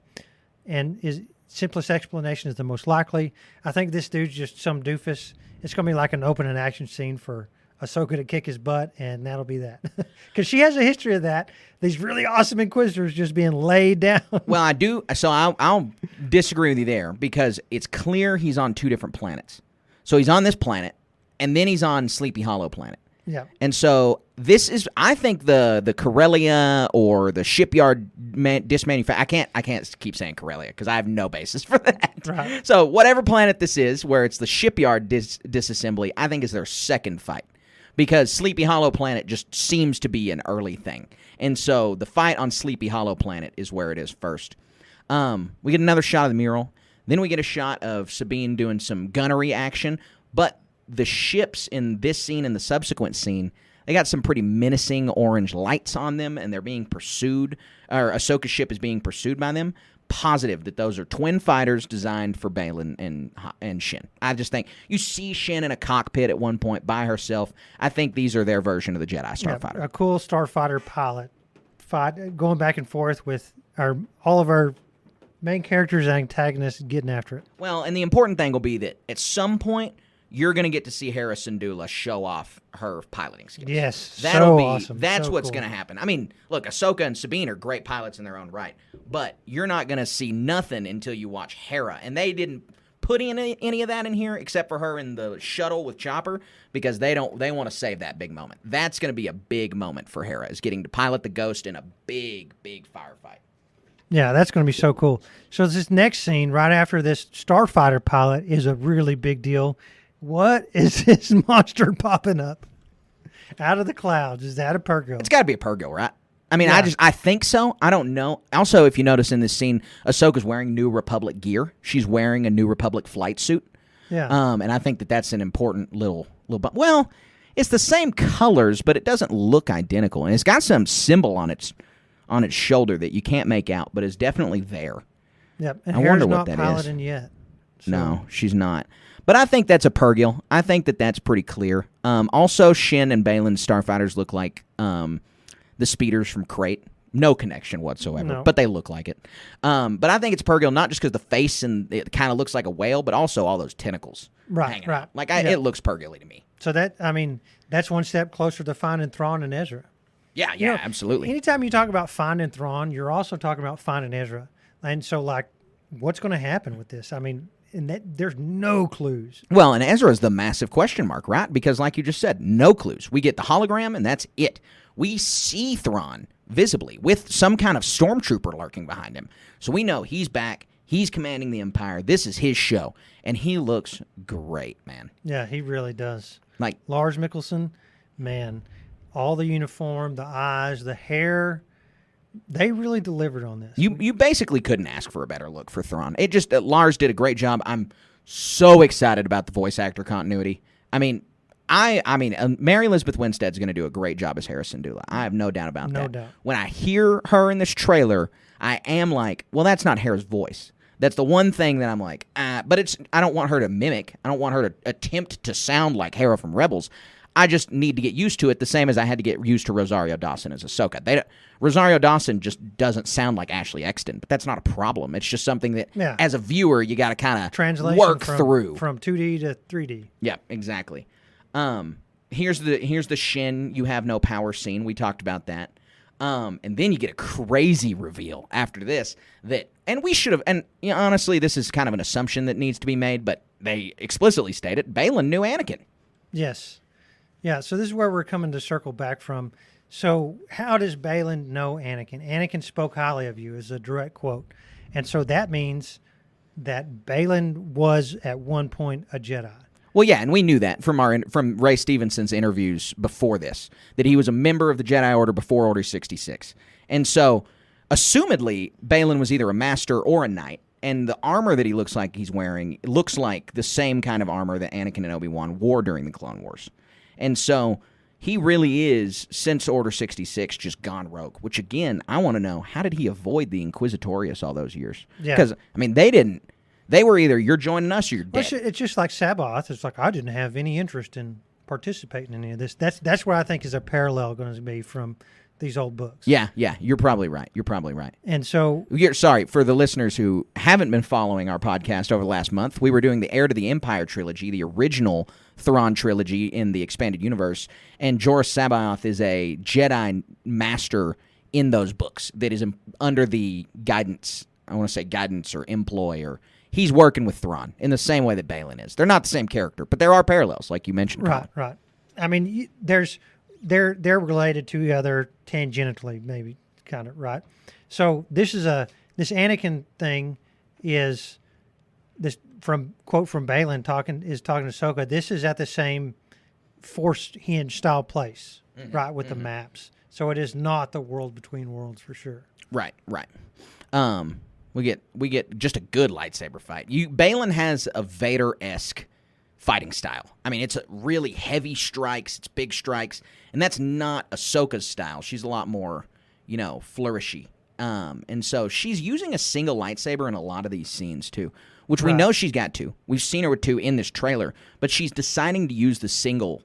And simplest explanation is the most likely. I think this dude's just some doofus. It's going to be like an opening action scene for Ahsoka to kick his butt, and that'll be that. Because she has a history of that. These really awesome Inquisitors just being laid down. Well, I do. So I'll disagree with you there because it's clear he's on two different planets. So he's on this planet, and then he's on Sleepy Hollow planet. Yeah. And so this is, I think, the Corellia or the shipyard dismanufacture. I can't keep saying Corellia because I have no basis for that. Right. So whatever planet this is, where it's the shipyard disassembly, I think is their second fight. Because Sleepy Hollow planet just seems to be an early thing. And so the fight on Sleepy Hollow planet is where it is first. We get another shot of the mural. Then we get a shot of Sabine doing some gunnery action. But the ships in this scene and the subsequent scene, they got some pretty menacing orange lights on them, and they're being pursued, or Ahsoka's ship is being pursued by them. Positive that those are twin fighters designed for Baylan and Shin. I just think you see Shin in a cockpit at one point by herself. I think these are their version of the Jedi Starfighter. Yeah, a cool Starfighter pilot fight going back and forth with all of our main characters and antagonists getting after it. Well, and the important thing will be that at some point you're going to get to see Hera Syndulla show off her piloting skills. Yes, that'll be awesome. That's so what's cool. going to happen. I mean, look, Ahsoka and Sabine are great pilots in their own right, but you're not going to see nothing until you watch Hera, and they didn't put any of that in here except for her in the shuttle with Chopper because they want to save that big moment. That's going to be a big moment for Hera, is getting to pilot the Ghost in a big firefight. Yeah, that's going to be so cool. So this next scene right after this Starfighter pilot is a really big deal. What is this monster popping up out of the clouds? Is that a Purgo? It's got to be a Purgo, right? I mean, Yeah. I think so. I don't know. Also, if you notice in this scene, Ahsoka's wearing New Republic gear. She's wearing a New Republic flight suit. Yeah. And I think that's an important little bump. Well, it's the same colors, but it doesn't look identical, and it's got some symbol on its shoulder that you can't make out, but is definitely there. Yep. And I Hera's wonder what not that is. piloting yet. So. No, she's not. But I think that's a Purgil. I think that's pretty clear. Also, Shin and Baylan's starfighters look like the speeders from Crate. No connection whatsoever, No. but they look like it. But I think it's Purgil not just because the face and it kind of looks like a whale, but also all those tentacles. Right, hanging right. out. Like Yeah. it looks Purgil-y to me. So that's one step closer to finding Thrawn and Ezra. Yeah, You know, absolutely. Anytime you talk about finding Thrawn, you're also talking about finding Ezra. And so, what's going to happen with this? I mean, there's no clues. Well, and Ezra is the massive question mark, right? Because like you just said, no clues. We get the hologram, and that's it. We see Thrawn visibly with some kind of stormtrooper lurking behind him. So we know he's back. He's commanding the Empire. This is his show. And he looks great, man. Yeah, he really does. Like Lars Mikkelsen, man, all the uniform, the eyes, the hair, they really delivered on this. you basically couldn't ask for a better look for Thrawn. It just Lars did a great job. I'm so excited about the voice actor continuity. I mean, I mean, Mary Elizabeth Winstead's going to do a great job as Hera Syndulla. I have no doubt about that. No doubt. When I hear her in this trailer, I am like, well, that's not Hera's voice. That's the one thing that I'm like, but I don't want her to mimic. I don't want her to attempt to sound like Hera from Rebels. I just need to get used to it, the same as I had to get used to Rosario Dawson as Ahsoka. Rosario Dawson just doesn't sound like Ashley Eckstein, but that's not a problem. It's just something that, as a viewer, you got to kind of work through. From 2D to 3D. Yeah, exactly. Here's the Shin, you have no power scene. We talked about that. And then you get a crazy reveal after this and we should have, and honestly, this is kind of an assumption that needs to be made, but they explicitly state it. Baylan knew Anakin. Yes. Yeah, so this is where we're coming to circle back from. So how does Baylan know Anakin? Anakin spoke highly of you is a direct quote. And so that means that Baylan was at one point a Jedi. Well, yeah, and we knew that from Ray Stevenson's interviews before this, that he was a member of the Jedi Order before Order 66. And so, assumedly, Baylan was either a master or a knight, and the armor that he looks like he's wearing looks like the same kind of armor that Anakin and Obi-Wan wore during the Clone Wars. And so, he really is, since Order 66, just gone rogue, which, again, I want to know, how did he avoid the Inquisitorius all those years? Yeah. Because, I mean, they didn't. They were either you're joining us or you're dead. Well, it's just like Sabaoth. It's like I didn't have any interest in participating in any of this. That's where I think is a parallel going to be from these old books. Yeah, you're probably right. And so, sorry for the listeners who haven't been following our podcast over the last month. We were doing the Heir to the Empire trilogy, the original Thrawn trilogy in the expanded universe, and Jorah Sabaoth is a Jedi master in those books that is under the guidance. I want to say guidance or employ or. He's working with Thrawn in the same way that Baylan is. They're not the same character, but there are parallels, like you mentioned. Right. I mean, they're related to each other tangentially, maybe kind of right. So this Anakin thing is this quote from Baylan talking to Ahsoka. This is at the same Force Hinge style place, right, with the maps. So it is not the world between worlds for sure. Right. We get just a good lightsaber fight. Baylan has a Vader-esque fighting style. I mean, it's really heavy strikes, it's big strikes, and that's not Ahsoka's style. She's a lot more, flourishy. And so she's using a single lightsaber in a lot of these scenes too, which we know she's got two. We've seen her with two in this trailer, but she's deciding to use the single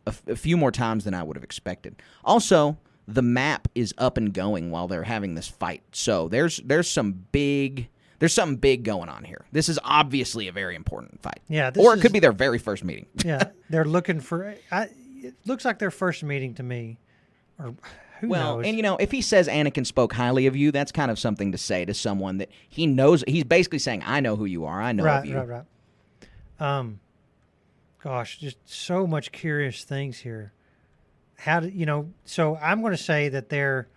a few more times than I would have expected. Also, the map is up and going while they're having this fight. So there's something big going on here. This is obviously a very important fight. Yeah, or it could be their very first meeting. Yeah, they're looking for. It looks like their first meeting to me. Or who knows? And if he says Anakin spoke highly of you, that's kind of something to say to someone that he knows. He's basically saying, "I know who you are. I know of you." Right. Gosh, just so much curious things here. So I'm going to say that they're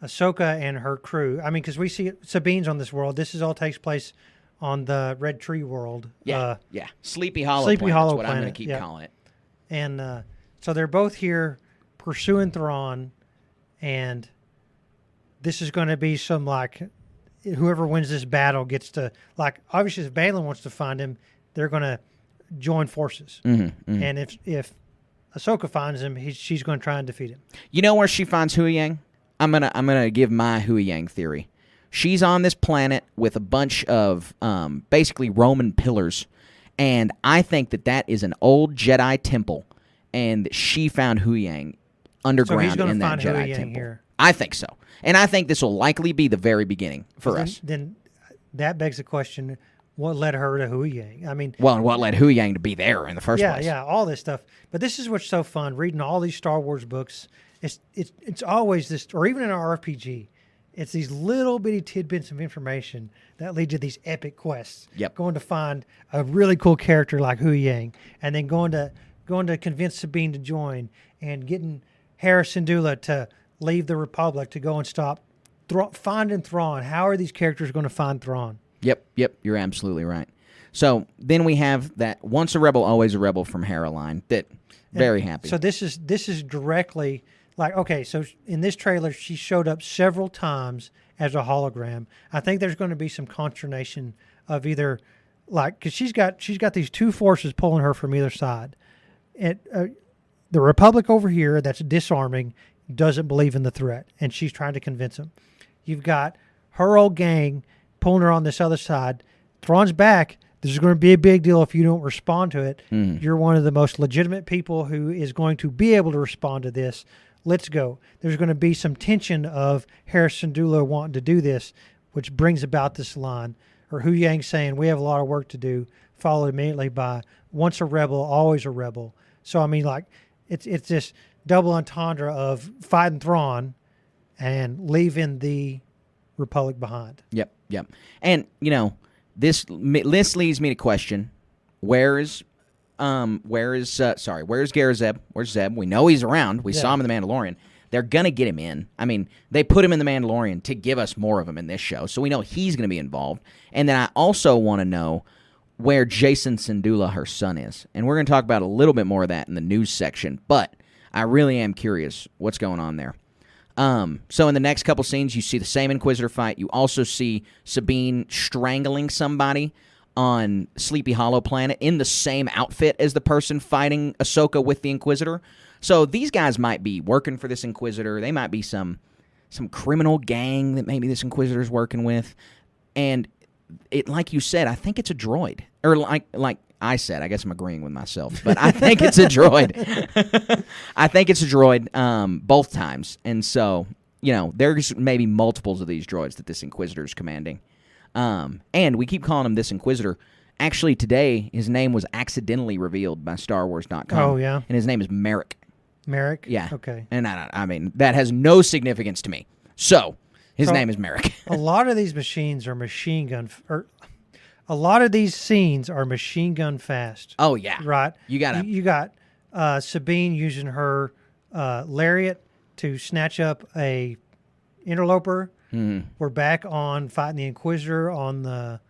Ahsoka and her crew. I mean, because we see Sabine's on this world. This all takes place on the Red Tree world. Yeah. Sleepy Hollow Sleepy Planet, Hollow that's what Planet. I'm going to keep calling it. And so they're both here pursuing Thrawn, and this is going to be some, whoever wins this battle gets to, obviously if Baylan wants to find him, they're going to join forces. Mm-hmm. And if Ahsoka finds him, she's going to try and defeat him. You know where she finds Hui Yang? I'm gonna give my Hui Yang theory. She's on this planet with a bunch of basically Roman pillars, and I think that is an old Jedi temple, and she found Hui Yang underground in that Jedi temple. Here. I think so, and I think this will likely be the very beginning for us. Then that begs the question: what led her to Hui Yang? I mean, and what led Hui Yang to be there in the first place? Yeah, all this stuff. But this is what's so fun reading all these Star Wars books. It's always this, or even in our RPG, it's these little bitty tidbits of information that lead to these epic quests. Yep. Going to find a really cool character like Hui Yang, and then going to convince Sabine to join, and getting Hera Syndulla to leave the Republic to go and stop finding Thrawn. How are these characters going to find Thrawn? Yep, you're absolutely right. So then we have that once a rebel, always a rebel from Hera line. Very happy. So this is directly so in this trailer she showed up several times as a hologram. I think there's going to be some consternation of either because she's got these two forces pulling her from either side, The Republic over here that's disarming doesn't believe in the threat, and she's trying to convince them. You've got her old gang pulling her on this other side. Thrawn's back. This is going to be a big deal if you don't respond to it. You're one of the most legitimate people who is going to be able to respond to this. Let's go. There's going to be some tension of Hera Syndulla wanting to do this, which brings about this line. Or Hu Yang saying, we have a lot of work to do, followed immediately by, once a rebel, always a rebel. So, I mean, like, it's this double entendre of fighting Thrawn and leaving the Republic behind. Yep. And, this leads me to question, where's Gara Zeb? Where's Zeb? We know he's around. We saw him in The Mandalorian. They're going to get him in. I mean, they put him in The Mandalorian to give us more of him in this show, so we know he's going to be involved. And then I also want to know where Jacen Syndulla, her son, is. And we're going to talk about a little bit more of that in the news section, but I really am curious what's going on there. So in the next couple scenes, you see the same Inquisitor fight. You also see Sabine strangling somebody on Sleepy Hollow Planet in the same outfit as the person fighting Ahsoka with the Inquisitor. So these guys might be working for this Inquisitor. They might be some criminal gang that maybe this Inquisitor's working with. And it, like you said, I think it's a droid. Or like I said, I guess I'm agreeing with myself, but I think it's a droid. I think it's a droid both times. And so, there's maybe multiples of these droids that this Inquisitor is commanding. And we keep calling him this Inquisitor. Actually, today, his name was accidentally revealed by StarWars.com. Oh, yeah? And his name is Merrick. Merrick? Yeah. Okay. And I mean, that has no significance to me. So, his name is Merrick. A lot of these machines are machine gun... a lot of these scenes are machine gun fast. Oh, yeah. Right? You got Sabine using her lariat to snatch up a interloper. We're back on fighting the Inquisitor on the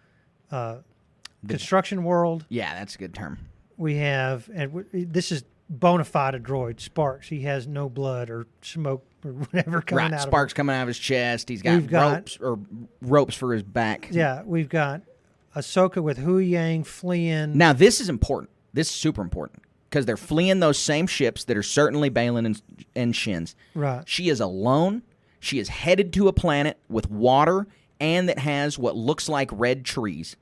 construction world. Yeah, that's a good term. We have, this is bona fide a droid, Sparks. He has no blood or smoke or whatever coming out Sparks of him. coming out of his chest. He's got ropes for his back. Yeah, we've got Ahsoka with Hu Yang fleeing. Now, this is important. This is super important because they're fleeing those same ships that are certainly Baylan and Shin's. Right. She is alone. She is headed to a planet with water and that has what looks like red trees.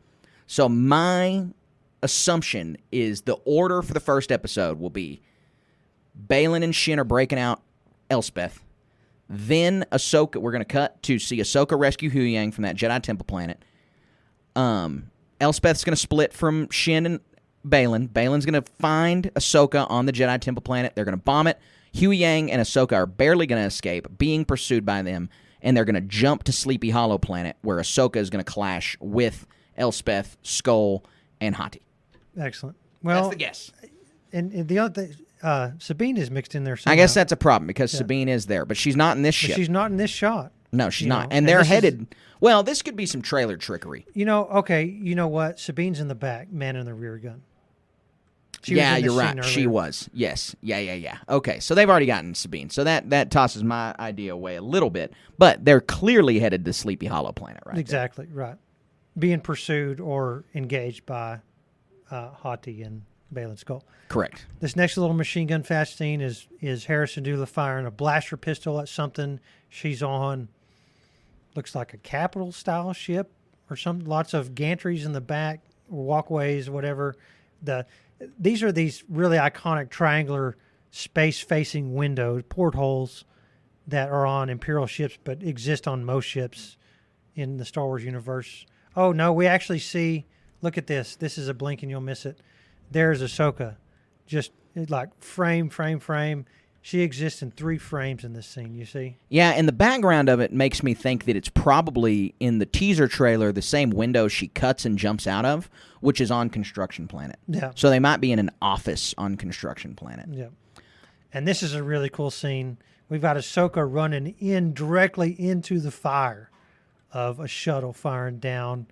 So my assumption is the order for the first episode will be Baylan and Shin are breaking out Elspeth. Then Ahsoka, we're going to cut to see Ahsoka rescue Hu Yang from that Jedi Temple planet. Elspeth's going to split from Shin and Baylan. Baylan's going to find Ahsoka on the Jedi Temple planet. They're going to bomb it. Hu Yang and Ahsoka are barely going to escape, being pursued by them, and they're going to jump to Sleepy Hollow planet, where Ahsoka is going to clash with Elspeth, Skull, and Hati. Excellent. Well, that's the guess. And the other thing, Sabine is mixed in there somehow. I guess that's a problem because Sabine is there, but she's not in this ship. She's not in this shot. No, she's not. And they're headed... Well, this could be some trailer trickery. Okay, you know what? Sabine's in the back, man in the rear gun. You're right. Earlier. She was. Yes. Yeah. Okay, so they've already gotten Sabine. So that tosses my idea away a little bit. But they're clearly headed to Sleepy Hollow planet, right? Exactly, right. Being pursued or engaged by Hati and Baylan Skull. Correct. This next little machine gun fast scene is Hera Syndulla firing a blaster pistol at something she's on. Looks like a Capital-style ship or something. Lots of gantries in the back, walkways, whatever. These are these really iconic triangular space-facing windows, portholes that are on Imperial ships but exist on most ships in the Star Wars universe. Oh, no, we actually see... Look at this. This is a blink and you'll miss it. There's Ahsoka. Just like frame. She exists in 3 frames in this scene, you see? Yeah, and the background of it makes me think that it's probably in the teaser trailer the same window she cuts and jumps out of, which is on Construction Planet. Yeah. So they might be in an office on Construction Planet. Yeah. And this is a really cool scene. We've got Ahsoka running in directly into the fire of a shuttle firing down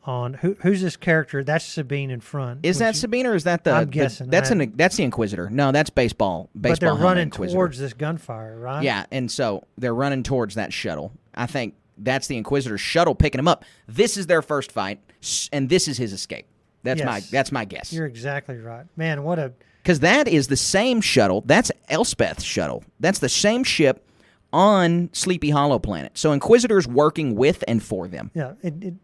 on who's this character? That's Sabine in front. Is that Sabine or is that the? I'm guessing That's the Inquisitor. No, that's baseball. But they're running Inquisitor. towards this gunfire, right? Yeah, and so they're running towards that shuttle. I think that's the Inquisitor's shuttle picking them up. This is their first fight, and this is his escape. That's my guess. You're exactly right, man. What Because that is the same shuttle. That's Elspeth's shuttle. That's the same ship on Sleepy Hollow Planet. So Inquisitor's working with and for them. Yeah,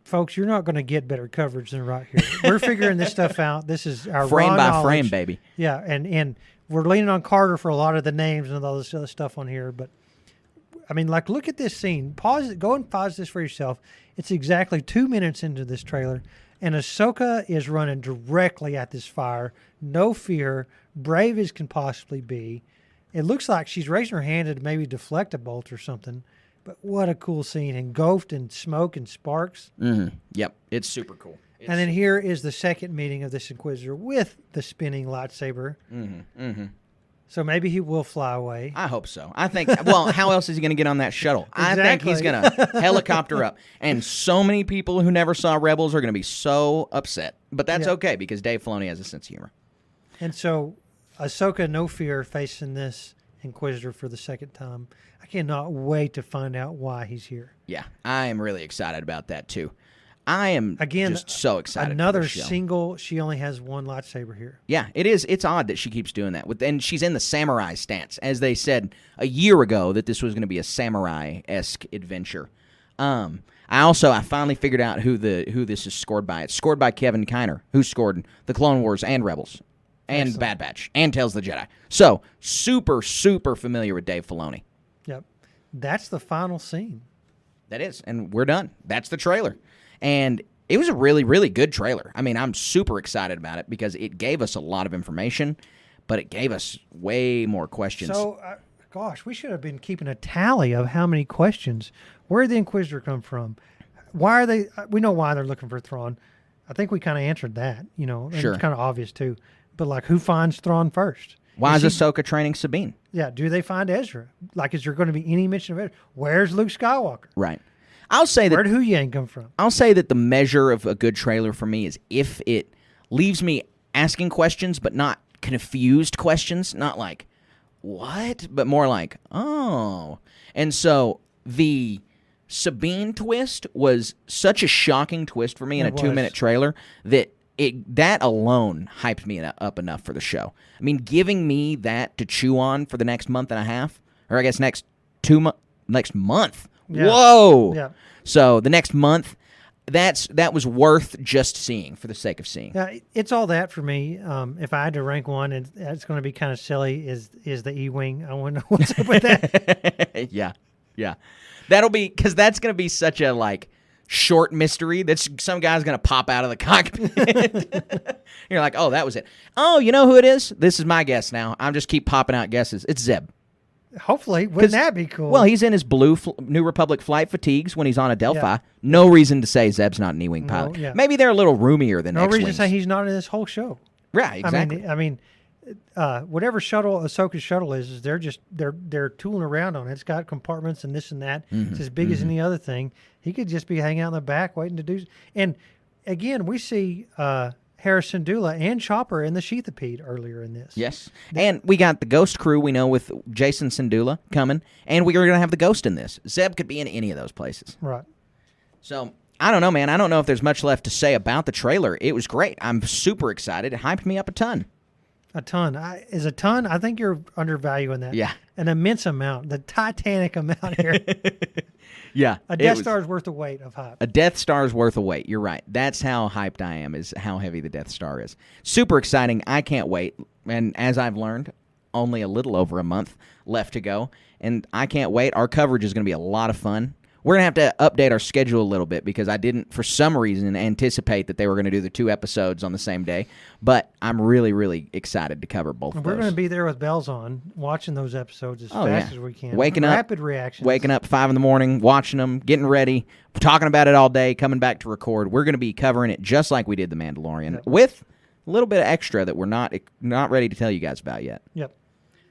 folks, you're not going to get better coverage than right here. We're figuring this stuff out. This is our frame raw by knowledge. frame, baby. Yeah, and we're leaning on Carter for a lot of the names and all this other stuff on here. But, I mean, like, look at this scene. Pause it. Go and pause this for yourself. It's exactly 2 minutes into this trailer, and Ahsoka is running directly at this fire. No fear. Brave as can possibly be. It looks like she's raising her hand to maybe deflect a bolt or something. But what a cool scene. Engulfed in smoke and sparks. Mm-hmm. Yep. It's super cool. And then here is the second meeting of this Inquisitor with the spinning lightsaber. Mm-hmm. Mm-hmm. So maybe he will fly away. I hope so. I think, well, how else is he going to get on that shuttle? Exactly. I think he's going to helicopter up. And so many people who never saw Rebels are going to be so upset. But that's okay because Dave Filoni has a sense of humor. And so Ahsoka, no fear, facing this Inquisitor for the second time. I cannot wait to find out why he's here. Yeah, I am really excited about that too. I am just so excited. Another for the show. single. She only has one lightsaber here. Yeah, it is. It's odd that she keeps doing that. And she's in the samurai stance, as they said a year ago that this was going to be a samurai-esque adventure. I finally figured out who this is scored by. It's scored by Kevin Kiner, who scored the Clone Wars and Rebels. And Excellent. Bad Batch, and Tales of the Jedi. So, super, super familiar with Dave Filoni. Yep. That's the final scene. That is, and we're done. That's the trailer. And it was a really, really good trailer. I mean, I'm super excited about it because it gave us a lot of information, but it gave us way more questions. So, gosh, we should have been keeping a tally of how many questions. Where did the Inquisitor come from? Why are they? We know why they're looking for Thrawn. I think we kind of answered that, and sure. It's kind of obvious, too. But, like, who finds Thrawn first? Why is Ahsoka training Sabine? Yeah, do they find Ezra? Like, is there going to be any mention of Ezra? Where's Luke Skywalker? Right. I'll say that. Where'd Huyang come from? I'll say that the measure of a good trailer for me is if it leaves me asking questions, but not confused questions. Not like, what? But more like, oh. And so the Sabine twist was such a shocking twist for me in a 2-minute trailer that that alone hyped me up enough for the show. I mean, giving me that to chew on for the next month and a half, or I guess next month. Yeah. Whoa! Yeah. So the next month, that was worth just seeing for the sake of seeing. Yeah, it's all that for me. If I had to rank one, and it's going to be kind of silly, is the E-wing. I want to know what's up with that. Yeah. That'll be because that's going to be such a short mystery that some guy's going to pop out of the cockpit. You're like, oh, that was it. Oh, you know who it is? This is my guess now. I'm just keep popping out guesses. It's Zeb. Hopefully. Wouldn't that be cool? Well, he's in his blue New Republic flight fatigues when he's on a Delphi. Yeah. No reason to say Zeb's not an E-wing pilot. Yeah. Maybe they're a little roomier than X-Wings. No reason to say he's not in this whole show. Right, exactly. I mean, whatever shuttle Ahsoka's shuttle is they're tooling around on it. It's got compartments and this and that. Mm-hmm. It's as big as any other thing. He could just be hanging out in the back waiting to do. And again, we see Harrison Dula and Chopper in the Sheathipede earlier in this. Yes, and we got the Ghost crew. We know with Jason Sindula coming, and we are going to have the Ghost in this. Zeb could be in any of those places. Right. So I don't know, man. I don't know if there's much left to say about the trailer. It was great. I'm super excited. It hyped me up a ton. A ton. Is a ton? I think you're undervaluing that. Yeah. An immense amount. The Titanic amount here. Yeah. A Death Star's worth of weight of hype. A Death Star's worth of weight. You're right. That's how hyped I am, is how heavy the Death Star is. Super exciting. I can't wait. And as I've learned, only a little over a month left to go. And I can't wait. Our coverage is going to be a lot of fun. We're going to have to update our schedule a little bit because I didn't, for some reason, anticipate that they were going to do the 2 episodes on the same day. But I'm really, really excited to cover both of those. We're going to be there with bells on, watching those episodes as fast as we can. Rapid reactions. Waking up 5 in the morning, watching them, getting ready, talking about it all day, coming back to record. We're going to be covering it just like we did The Mandalorian, with a little bit of extra that we're not ready to tell you guys about yet. Yep.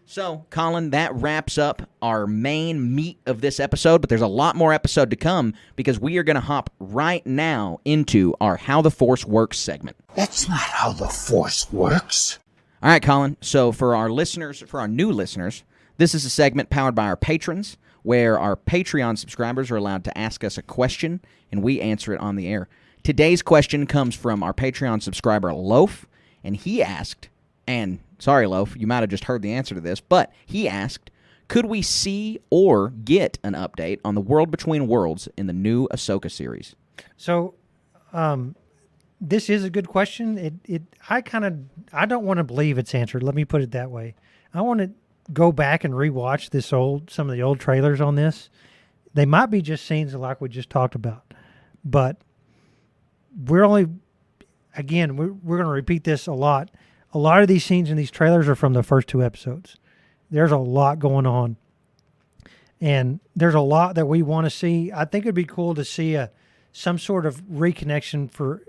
So, Colin, that wraps up our main meat of this episode, but there's a lot more episode to come because we are going to hop right now into our How the Force Works segment. That's not how the Force works. All right, Colin. So for our listeners, for our new listeners, this is a segment powered by our patrons where our Patreon subscribers are allowed to ask us a question and we answer it on the air. Today's question comes from our Patreon subscriber, Loaf, and he asked, And sorry, Loaf, you might have just heard the answer to this, but he asked, could we see or get an update on the World Between Worlds in the new Ahsoka series? So, this is a good question. I don't want to believe it's answered. Let me put it that way. I want to go back and rewatch some of the old trailers on this. They might be just scenes like we just talked about, but we're going to repeat this a lot. A lot of these scenes in these trailers are from the first 2 episodes. There's a lot going on, and there's a lot that we want to see. I think it'd be cool to see some sort of reconnection for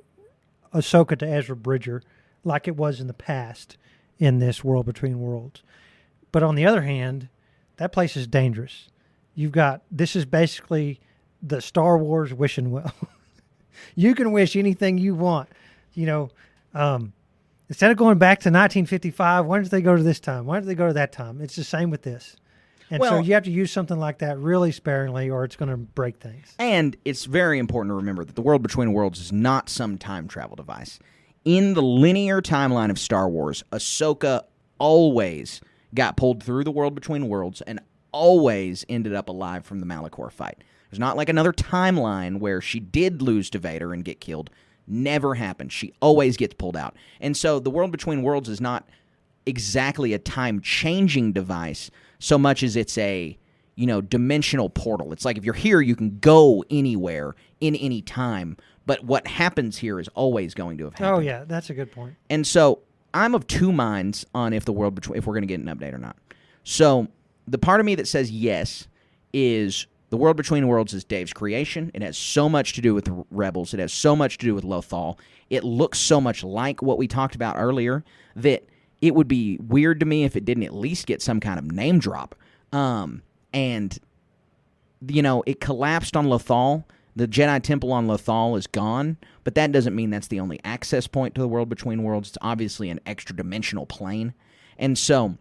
Ahsoka to Ezra Bridger like it was in the past in this World Between Worlds. But on the other hand, that place is dangerous. This is basically the Star Wars wishing well. You can wish anything you want. Instead of going back to 1955, why don't they go to this time? Why don't they go to that time? It's the same with this. And so you have to use something like that really sparingly or it's going to break things. And it's very important to remember that the World Between Worlds is not some time travel device. In the linear timeline of Star Wars, Ahsoka always got pulled through the World Between Worlds and always ended up alive from the Malachor fight. There's not like another timeline where she did lose to Vader and get killed. Never happened. She always gets pulled out. And so the World Between Worlds is not exactly a time-changing device so much as it's a, dimensional portal. It's like if you're here, you can go anywhere in any time. But what happens here is always going to have happened. Oh, yeah. That's a good point. And so I'm of 2 minds on if we're going to get an update or not. So the part of me that says yes is the World Between Worlds is Dave's creation. It has so much to do with the Rebels. It has so much to do with Lothal. It looks so much like what we talked about earlier that it would be weird to me if it didn't at least get some kind of name drop. And, it collapsed on Lothal. The Jedi Temple on Lothal is gone, but that doesn't mean that's the only access point to the World Between Worlds. It's obviously an extra-dimensional plane. And so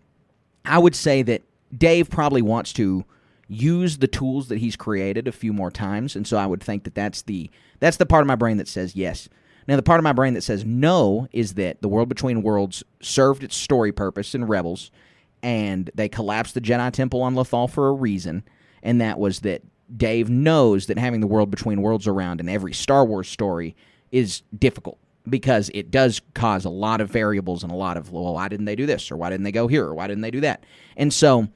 I would say that Dave probably wants to use the tools that he's created a few more times, and so I would think that that's the part of my brain that says yes. Now, the part of my brain that says no is that the World Between Worlds served its story purpose in Rebels, and they collapsed the Jedi Temple on Lothal for a reason, and that was that Dave knows that having the World Between Worlds around in every Star Wars story is difficult because it does cause a lot of variables and a lot of, well, why didn't they do this, or why didn't they go here, or why didn't they do that? And so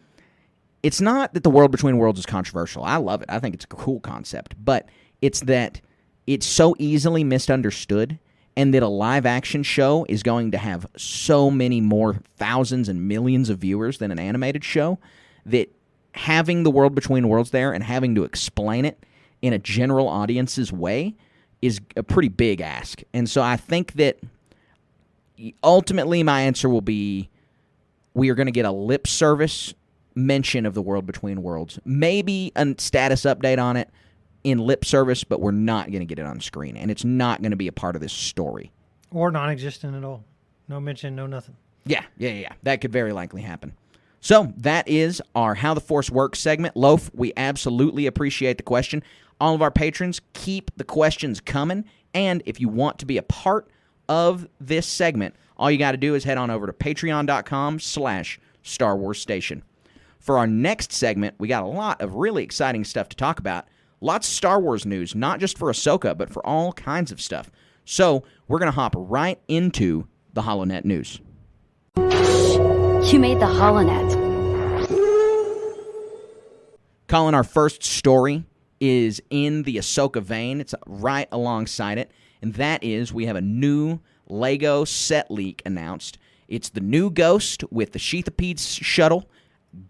it's not that the World Between Worlds is controversial. I love it. I think it's a cool concept. But it's that it's so easily misunderstood, and that a live-action show is going to have so many more thousands and millions of viewers than an animated show, that having the World Between Worlds there and having to explain it in a general audience's way is a pretty big ask. And so I think that ultimately my answer will be we are going to get a lip service mention of the World Between Worlds. Maybe a status update on it in lip service, but we're not going to get it on screen, and it's not going to be a part of this story. Or non-existent at all. No mention, no nothing. Yeah. That could very likely happen. So that is our How the Force Works segment. Loaf, we absolutely appreciate the question. All of our patrons, keep the questions coming, and if you want to be a part of this segment, all you got to do is head on over to patreon.com/Star Wars Station. For our next segment, we got a lot of really exciting stuff to talk about. Lots of Star Wars news, not just for Ahsoka, but for all kinds of stuff. So we're going to hop right into the HoloNet news. You made the HoloNet. Colin, our first story is in the Ahsoka vein. It's right alongside it, and that is we have a new Lego set leak announced. It's the new Ghost with the Sheathipede shuttle.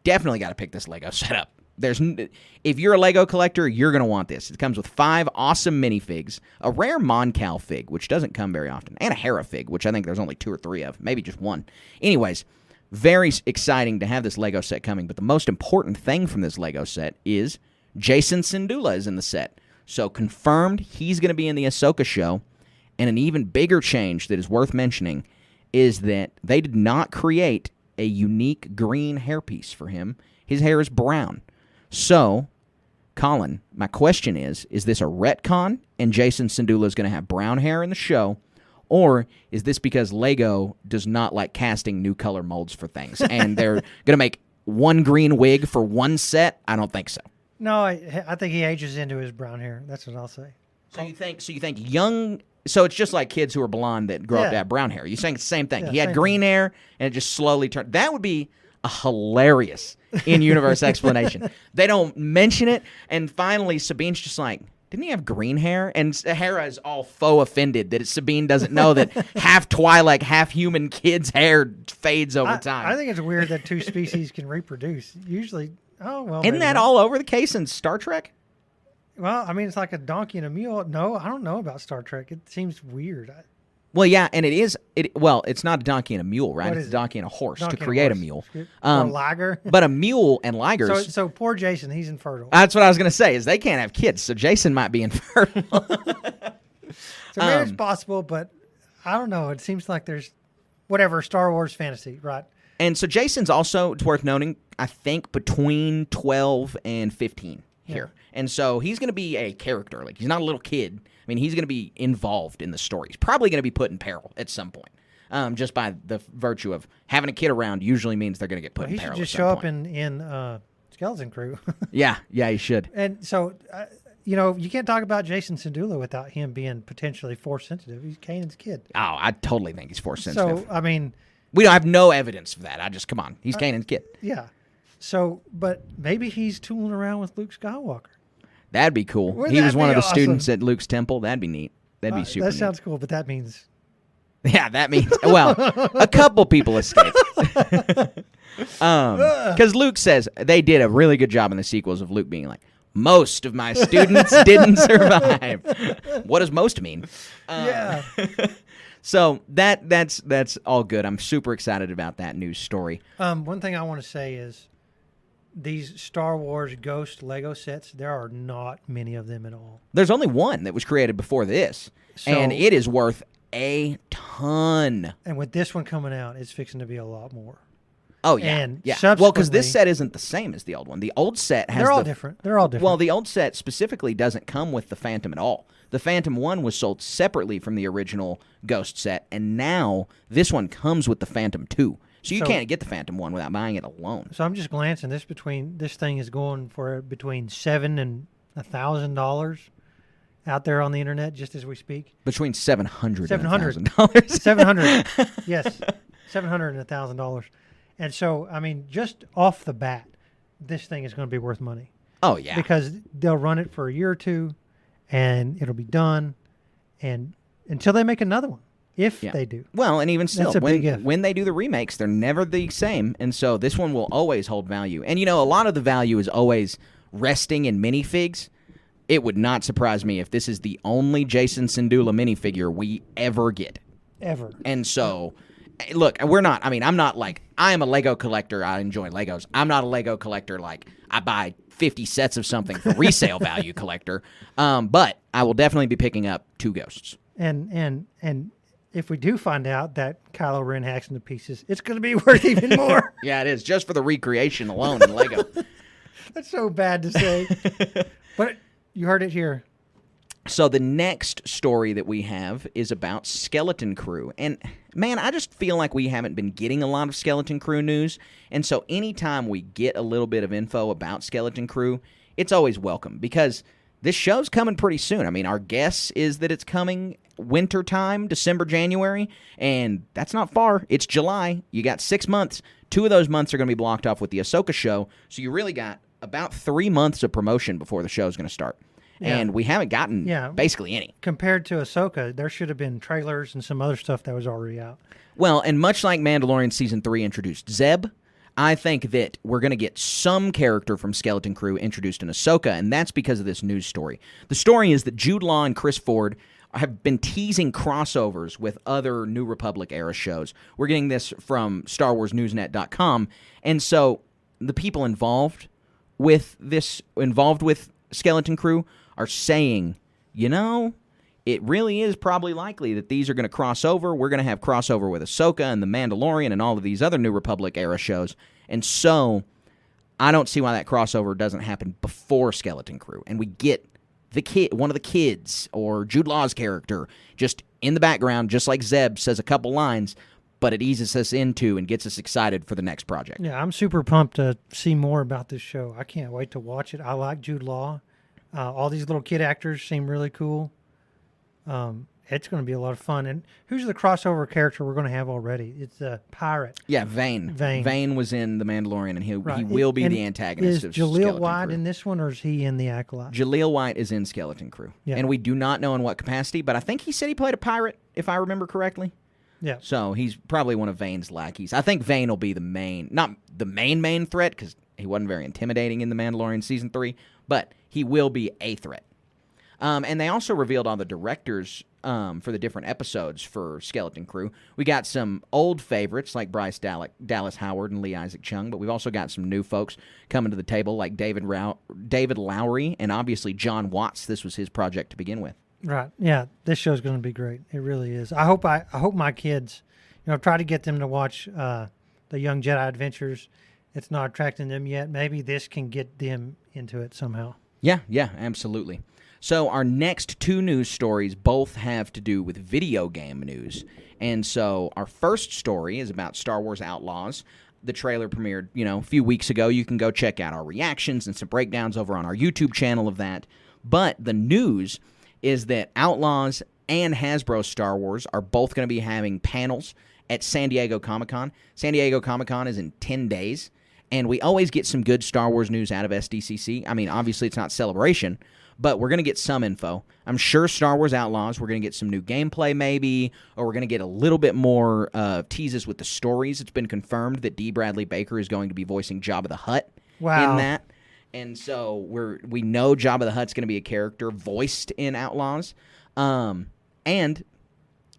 Definitely got to pick this Lego setup. If you're a Lego collector, you're going to want this. It comes with 5 awesome minifigs, a rare Moncal fig, which doesn't come very often, and a Hera fig, which I think there's only 2 or 3 of, maybe just 1. Anyways, very exciting to have this Lego set coming, but the most important thing from this Lego set is Jason Syndulla is in the set. So confirmed he's going to be in the Ahsoka show, and an even bigger change that is worth mentioning is that they did not create a unique green hairpiece for him. His hair is brown. So, Colin, my question is this a retcon and Jason Syndulla is going to have brown hair in the show, Or is this because Lego does not like casting new color molds for things, and they're going to make one green wig for one set? I don't think so. No, I think he ages into his brown hair. That's what I'll say. So you think young? So it's just like kids who are blonde that grow up to have brown hair. You're saying it's the same thing. Yeah, He had same green hair, and it just slowly turned. That would be a hilarious in-universe explanation. They don't mention it, and finally Sabine's just like, didn't he have green hair? And Hera is all faux offended that Sabine doesn't know that half Twi'lek, half human kid's hair fades over time. I think it's weird that two species can reproduce. Usually, Isn't that all over the case in Star Trek? Well, I mean, it's like a donkey and a mule. No, I don't know about Star Trek. It seems weird. Well, yeah, and it is. Well, it's not a donkey and a mule, right? It's a donkey and a horse to create a mule. Or a liger. But a mule and ligers. So poor Jason, he's infertile. That's what I was going to say, is they can't have kids, so Jason might be infertile. So maybe it's possible, but I don't know. It seems like there's whatever, Star Wars fantasy, right? And so Jason's also, it's worth noting, I think between 12 and 15 here. Yeah. And so he's going to be a character. Like, he's not a little kid. I mean, he's going to be involved in the story. He's probably going to be put in peril at some point. Just by the virtue of having a kid around usually means they're going to get put in peril. He should just show up in Skeleton Crew. Yeah, he should. And so, you can't talk about Jason Syndulla without him being potentially force sensitive. He's Kanan's kid. Oh, I totally think he's force sensitive. So, I mean, we don't have no evidence of that. Come on. He's Kanan's kid. Yeah. So, but maybe he's tooling around with Luke Skywalker. That'd be cool. Wouldn't he was one of the awesome? students at Luke's temple. That'd be neat. That'd be super That neat. sounds cool, but that means... Yeah, that means, well, a couple people escaped. Because Luke says they did a really good job in the sequels of Luke being like, most of my students didn't survive. What does most mean? Yeah. So that's all good. I'm super excited about that news story. One thing I want to say is these Star Wars Ghost Lego sets, there are not many of them at all. There's only one that was created before this, and it is worth a ton. And with this one coming out, it's fixing to be a lot more. Oh, yeah. And Well, because this set isn't the same as the old one. The old set has They're all different. They're all different. Well, the old set specifically doesn't come with the Phantom at all. The Phantom 1 was sold separately from the original Ghost set, and now this one comes with the Phantom 2. So you can't get the Phantom 1 without buying it alone. So I'm just glancing. This thing is going for between $7,000 and $1,000 out there on the internet just as we speak. Between $700 and $1,000. $700. Yes. $700 and $1,000. And so, I mean, just off the bat, this thing is going to be worth money. Oh, yeah. Because they'll run it for a year or two, and it'll be done, and until they make another one, if they do. Well, and even still, That's a big if. when they do the remakes, they're never the same, and so this one will always hold value. And, a lot of the value is always resting in minifigs. It would not surprise me if this is the only Jason Syndulla minifigure we ever get. Ever. And so... Look, I'm not like, I am a Lego collector. I enjoy Legos. I'm not a Lego collector like I buy 50 sets of something for resale value collector. But I will definitely be picking up 2 Ghosts. And if we do find out that Kylo Ren hacks into pieces, it's going to be worth even more. Yeah, it is. Just for the recreation alone in Lego. That's so bad to say. But you heard it here. So the next story that we have is about Skeleton Crew. And, man, I just feel like we haven't been getting a lot of Skeleton Crew news. And so anytime we get a little bit of info about Skeleton Crew, it's always welcome because this show's coming pretty soon. I mean, our guess is that it's coming wintertime, December, January, and that's not far. It's July. You got 6 months. 2 of those months are going to be blocked off with the Ahsoka show, so you really got about 3 months of promotion before the show's going to start. Yeah. And we haven't gotten basically any. Compared to Ahsoka, there should have been trailers and some other stuff that was already out. Well, and much like Mandalorian Season 3 introduced Zeb, I think that we're going to get some character from Skeleton Crew introduced in Ahsoka, and that's because of this news story. The story is that Jude Law and Chris Ford have been teasing crossovers with other New Republic-era shows. We're getting this from StarWarsNewsNet.com, and so the people involved with Skeleton Crew are saying, it really is probably likely that these are going to cross over. We're going to have crossover with Ahsoka and The Mandalorian and all of these other New Republic-era shows. And so I don't see why that crossover doesn't happen before Skeleton Crew. And we get one of the kids, or Jude Law's character, just in the background, just like Zeb says a couple lines, but it eases us into and gets us excited for the next project. Yeah, I'm super pumped to see more about this show. I can't wait to watch it. I like Jude Law. All these little kid actors seem really cool. It's going to be a lot of fun. And who's the crossover character we're going to have already? It's a pirate. Yeah, Vane. Vane was in The Mandalorian, and he will be the antagonist of Is Skeleton Jaleel White Crew. in this one, or is he in the Acolyte? Jaleel White is in Skeleton Crew. Yeah. And we do not know in what capacity, but I think he said he played a pirate, if I remember correctly. Yeah. So he's probably one of Vane's lackeys. I think Vane will be the main, not the main threat, because he wasn't very intimidating in The Mandalorian Season 3, but he will be a threat. And they also revealed all the directors for the different episodes for Skeleton Crew. We got some old favorites like Bryce Dallas Howard and Lee Isaac Chung, but we've also got some new folks coming to the table like David Lowery and obviously John Watts. This was his project to begin with. Right. Yeah, this show's going to be great. It really is. I hope my kids, try to get them to watch the Young Jedi Adventures. It's not attracting them yet. Maybe this can get them into it somehow. Yeah, absolutely. So our next two news stories both have to do with video game news. And so our first story is about Star Wars Outlaws. The trailer premiered, a few weeks ago. You can go check out our reactions and some breakdowns over on our YouTube channel of that. But the news is that Outlaws and Hasbro Star Wars are both going to be having panels at San Diego Comic-Con. San Diego Comic-Con is in 10 days. And we always get some good Star Wars news out of SDCC. I mean, obviously it's not Celebration, but we're going to get some info. I'm sure Star Wars Outlaws, we're going to get some new gameplay maybe, or we're going to get a little bit more teases with the stories. It's been confirmed that D. Bradley Baker is going to be voicing Jabba the Hutt in that. And so we know Jabba the Hutt's going to be a character voiced in Outlaws. And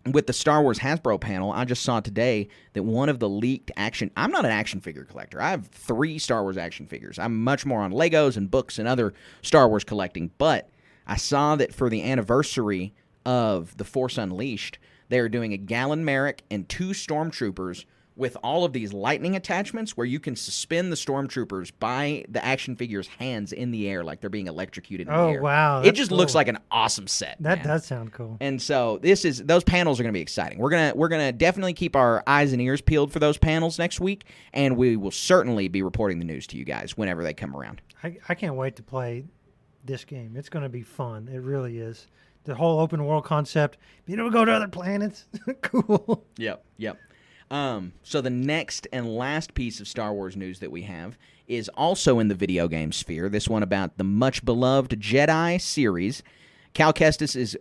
with the Star Wars Hasbro panel, I just saw today that one of the leaked action... I'm not an action figure collector. I have 3 Star Wars action figures. I'm much more on Legos and books and other Star Wars collecting. But I saw that for the anniversary of The Force Unleashed, they are doing a Galen Merrick and 2 Stormtroopers with all of these lightning attachments where you can suspend the Stormtroopers by the action figure's hands in the air like they're being electrocuted in the air. Oh, wow. It just looks like an awesome set. That does sound cool. And so those panels are going to be exciting. We're gonna definitely keep our eyes and ears peeled for those panels next week, and we will certainly be reporting the news to you guys whenever they come around. I can't wait to play this game. It's going to be fun. It really is. The whole open world concept, being able to go to other planets, cool. Yep. So the next and last piece of Star Wars news that we have is also in the video game sphere. This one about the much-beloved Jedi series. Cal Kestis is,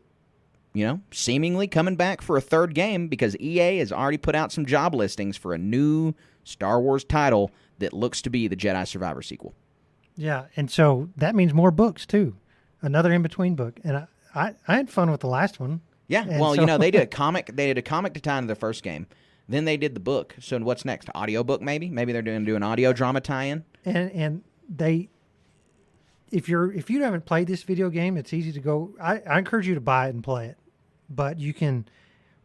seemingly coming back for a third game because EA has already put out some job listings for a new Star Wars title that looks to be the Jedi Survivor sequel. Yeah, and so that means more books, too. Another in-between book. And I had fun with the last one. Yeah, and well, they did a comic. They did a comic to tie into their first game. Then they did the book. So what's next? Audiobook maybe? Maybe they're doing an audio drama tie-in? And they, if you haven't played this video game, it's easy to go. I encourage you to buy it and play it. But you can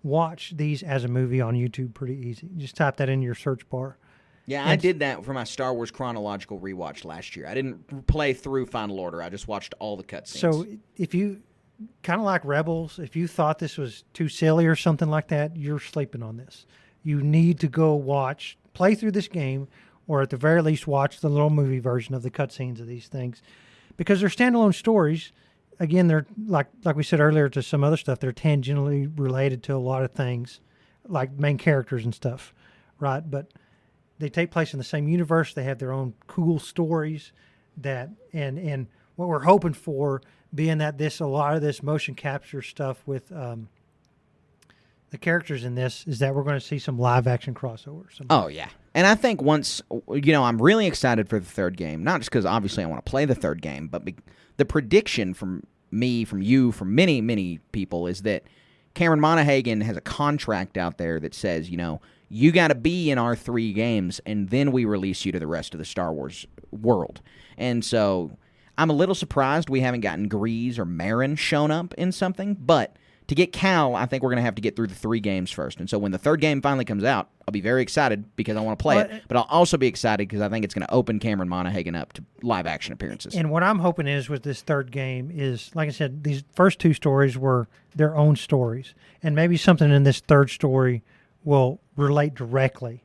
watch these as a movie on YouTube pretty easy. Just type that in your search bar. Yeah, I did that for my Star Wars chronological rewatch last year. I didn't play through Final Order. I just watched all the cutscenes. So if you, kind of like Rebels, if you thought this was too silly or something like that, you're sleeping on this. You need to go play through this game, or at the very least watch the little movie version of the cutscenes of these things, because they're standalone stories. Again, they're like we said earlier to some other stuff. They're tangentially related to a lot of things, like main characters and stuff, right? But they take place in the same universe. They have their own cool stories and what we're hoping for being that a lot of this motion capture stuff with the characters in this is that we're going to see some live action crossovers. Oh, yeah. And I think once, I'm really excited for the third game, not just because obviously I want to play the third game, but the prediction from me, from you, from many, many people is that Cameron Monaghan has a contract out there that says, you got to be in our 3 games, and then we release you to the rest of the Star Wars world. And so I'm a little surprised we haven't gotten Grease or Marin shown up in something, but To get Cal, I think we're going to have to get through the 3 games first. And so when the 3rd game finally comes out, I'll be very excited because I want to play it. But I'll also be excited because I think it's going to open Cameron Monaghan up to live action appearances. And what I'm hoping is with this 3rd game is, like I said, these first 2 stories were their own stories. And maybe something in this 3rd story will relate directly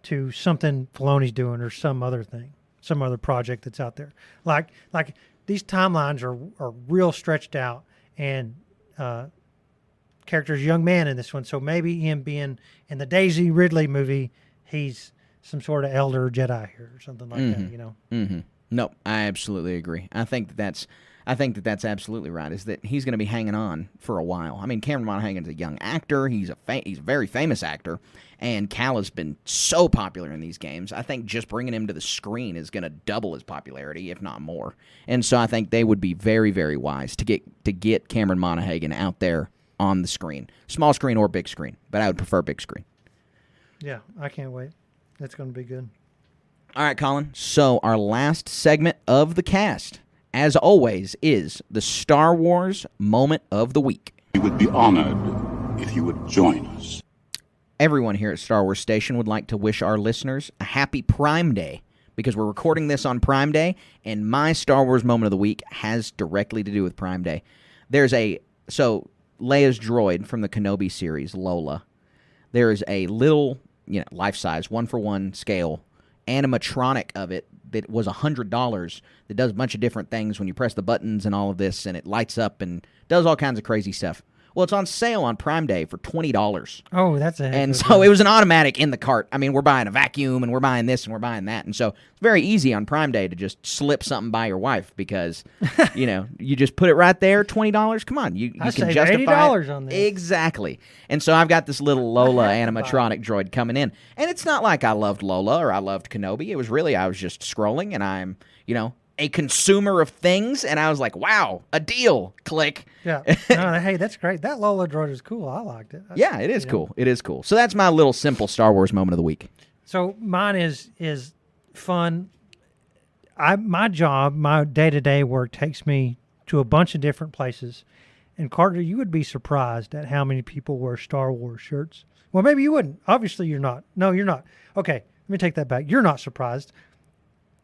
to something Filoni's doing or some other thing, some other project that's out there. Like these timelines are real stretched out, and character's a young man in this one, so maybe him being in the Daisy Ridley movie, he's some sort of elder Jedi here or something like that, you know? Mm-hmm. No, I absolutely agree. I think that's absolutely right, is that he's going to be hanging on for a while. I mean, Cameron Monaghan's a young actor. He's a very famous actor, and Cal has been so popular in these games. I think just bringing him to the screen is going to double his popularity, if not more. And so I think they would be very, very wise to get Cameron Monaghan out there on the screen, small screen or big screen, but I would prefer big screen. Yeah, I can't wait. That's going to be good. All right, Colin. So our last segment of the cast, as always, is the Star Wars Moment of the Week. We would be honored if you would join us. Everyone here at Star Wars Station would like to wish our listeners a happy Prime Day, because we're recording this on Prime Day, and my Star Wars Moment of the Week has directly to do with Prime Day. Leia's droid from the Kenobi series, Lola, there is a little, life-size, 1-for-1 scale animatronic of it that was $100 that does a bunch of different things when you press the buttons and all of this, and it lights up and does all kinds of crazy stuff. Well, it's on sale on Prime Day for $20. Oh, that's a heck And of a so deal. it was an automatic in the cart. I mean, we're buying a vacuum, and we're buying this, and we're buying that. And so it's very easy on Prime Day to just slip something by your wife because, you just put it right there, $20. Come on, you I can saved justify $80 it. on this. Exactly. And so I've got this little Lola I have to buy animatronic droid coming in. And it's not like I loved Lola or I loved Kenobi. It was really, I was just scrolling, and I'm, a consumer of things, and I was like, wow, a deal. Click. Yeah. No, hey, that's great. That Lola droid is cool. I liked it. Yeah, it is cool. It is cool. So that's my little simple Star Wars moment of the week. So mine is fun. My job, my day-to-day work takes me to a bunch of different places. And Carter, you would be surprised at how many people wear Star Wars shirts. Well, maybe you wouldn't. Obviously, you're not. No, you're not. Okay, let me take that back. You're not surprised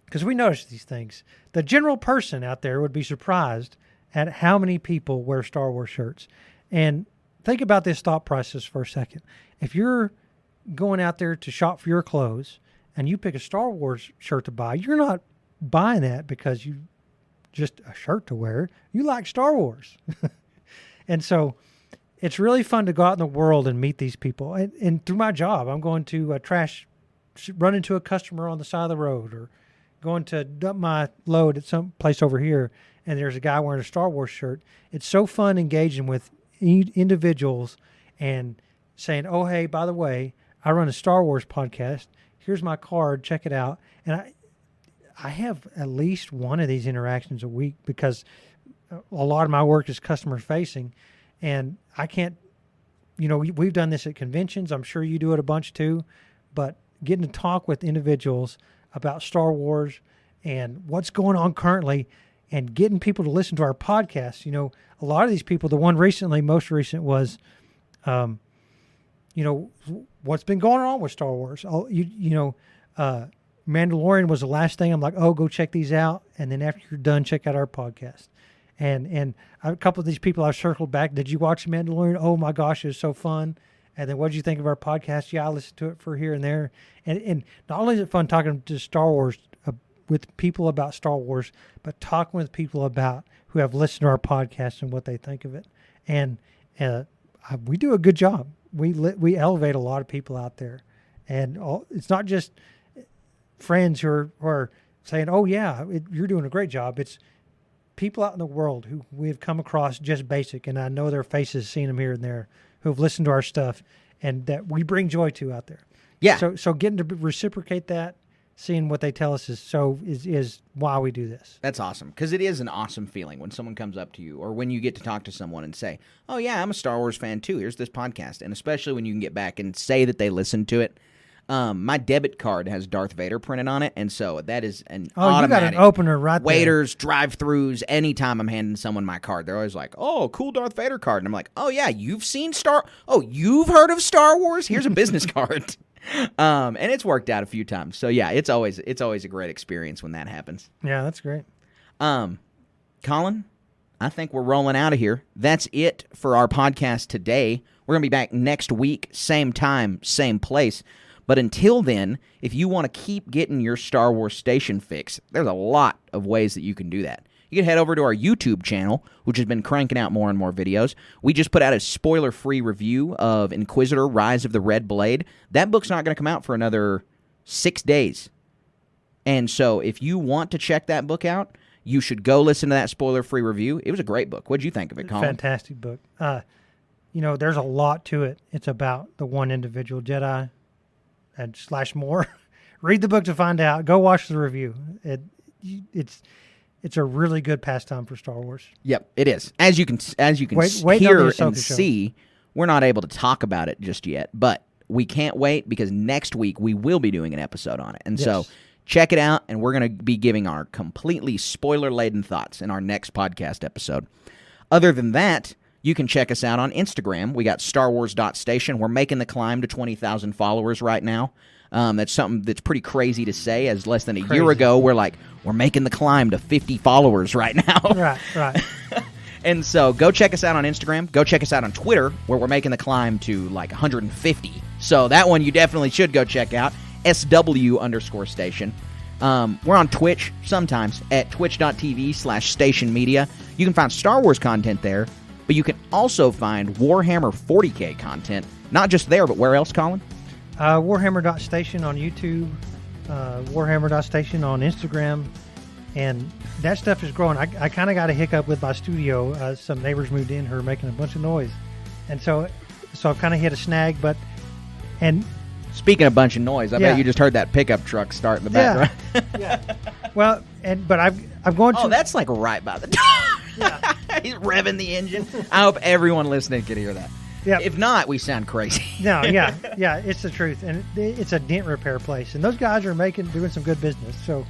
because we notice these things. The general person out there would be surprised at how many people wear Star Wars shirts. And think about this thought process for a second. If you're going out there to shop for your clothes and you pick a Star Wars shirt to buy, you're not buying that because you just a shirt to wear. You like Star Wars. And so it's really fun to go out in the world and meet these people. And through my job, I'm going to run into a customer on the side of the road, or going to dump my load at some place over here, and there's a guy wearing a Star Wars shirt. It's so fun engaging with individuals and saying, oh, hey, by the way, I run a Star Wars podcast. Here's my card. Check it out. And I have at least one of these interactions a week because a lot of my work is customer facing, and I can't, we've done this at conventions. I'm sure you do it a bunch too, but getting to talk with individuals about Star Wars and what's going on currently, and getting people to listen to our podcast. A lot of these people, the one most recent was, what's been going on with Star Wars. Mandalorian was the last thing. I'm like, oh, go check these out. And then after you're done, check out our podcast. And a couple of these people I've circled back. Did you watch Mandalorian? Oh my gosh, it was so fun. And then what did you think of our podcast? Yeah, I listened to it for here and there. And not only is it fun talking to Star Wars with people about Star Wars, but talking with people about who have listened to our podcast and what they think of it. And we do a good job. We elevate a lot of people out there. And it's not just friends who are saying, oh, yeah, you're doing a great job. It's people out in the world who we've come across just basic, and I know their faces, seen them here and there, who have listened to our stuff and that we bring joy to out there. Yeah. So getting to reciprocate that, seeing what they tell us is why we do this. That's awesome, because it is an awesome feeling when someone comes up to you, or when you get to talk to someone and say, oh, yeah, I'm a Star Wars fan too. Here's this podcast. And especially when you can get back and say that they listened to it. My debit card has Darth Vader printed on it, and so that is an Oh, automatic. you got an opener right there. Waiters, drive-thrus, anytime I'm handing someone my card, they're always like, "Oh, cool Darth Vader card," and I'm like, "Oh yeah, you've heard of Star Wars? Here's a business card." And it's worked out a few times. So yeah, it's always a great experience when that happens. Yeah, that's great. Colin, I think we're rolling out of here. That's it for our podcast today. We're going to be back next week, same time, same place. But until then, if you want to keep getting your Star Wars station fix, there's a lot of ways that you can do that. You can head over to our YouTube channel, which has been cranking out more and more videos. We just put out a spoiler-free review of Inquisitor: Rise of the Red Blade. That book's not going to come out for another 6 days. And so if you want to check that book out, you should go listen to that spoiler-free review. It was a great book. What did you think of it, Colin? Fantastic book. There's a lot to it. It's about the one individual Jedi and / more. Read the book to find out. Go watch the review. It's a really good pastime for Star Wars. Yep, it is. As you can wait hear Ahsoka and see, we're not able to talk about it just yet, but we can't wait because next week we will be doing an episode on it. And so check it out, and we're going to be giving our completely spoiler-laden thoughts in our next podcast episode. Other than that, you can check us out on Instagram. We got StarWars.station. We're making the climb to 20,000 followers right now. That's something that's pretty crazy to say, as less than a year ago, we're making the climb to 50 followers right now. Right. And so go check us out on Instagram. Go check us out on Twitter, where we're making the climb to like 150. So that one you definitely should go check out, SW_station. We're on Twitch sometimes at twitch.tv/station media. You can find Star Wars content there, but you can also find Warhammer 40K content, not just there, but where else, Colin? Warhammer.station on YouTube, Warhammer.station on Instagram, and that stuff is growing. I kind of got a hiccup with my studio. Some neighbors moved in who are making a bunch of noise, and so I've kind of hit a snag. And speaking of bunch of noise, I bet you just heard that pickup truck start in the background. Yeah. Well, but I'm going to. Oh, that's like right by the door. Yeah. He's revving the engine. I hope everyone listening can hear that. Yeah. If not, we sound crazy. No, yeah, it's the truth, and it's a dent repair place, and those guys are doing some good business. So,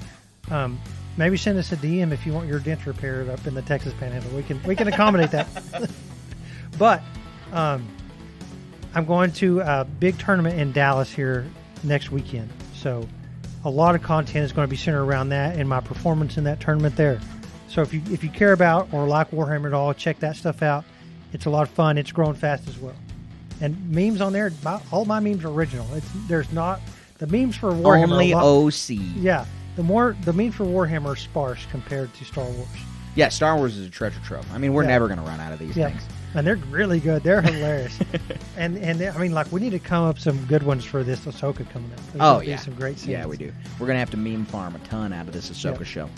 maybe send us a DM if you want your dent repaired up in the Texas Panhandle. We can accommodate that. But I'm going to a big tournament in Dallas here next weekend, so a lot of content is going to be centered around that and my performance in that tournament there. So if you care about or like Warhammer at all, check that stuff out. It's a lot of fun. It's growing fast as well. And memes on there, all my memes are original. There's not the memes for Warhammer. Only OC. Yeah, the memes for Warhammer are sparse compared to Star Wars. Yeah, Star Wars is a treasure trove. I mean, we're never going to run out of these things. And they're really good. They're hilarious. and I mean, like, we need to come up some good ones for this Ahsoka coming up. There's some great scenes. Yeah, we do. We're going to have to meme farm a ton out of this Ahsoka show.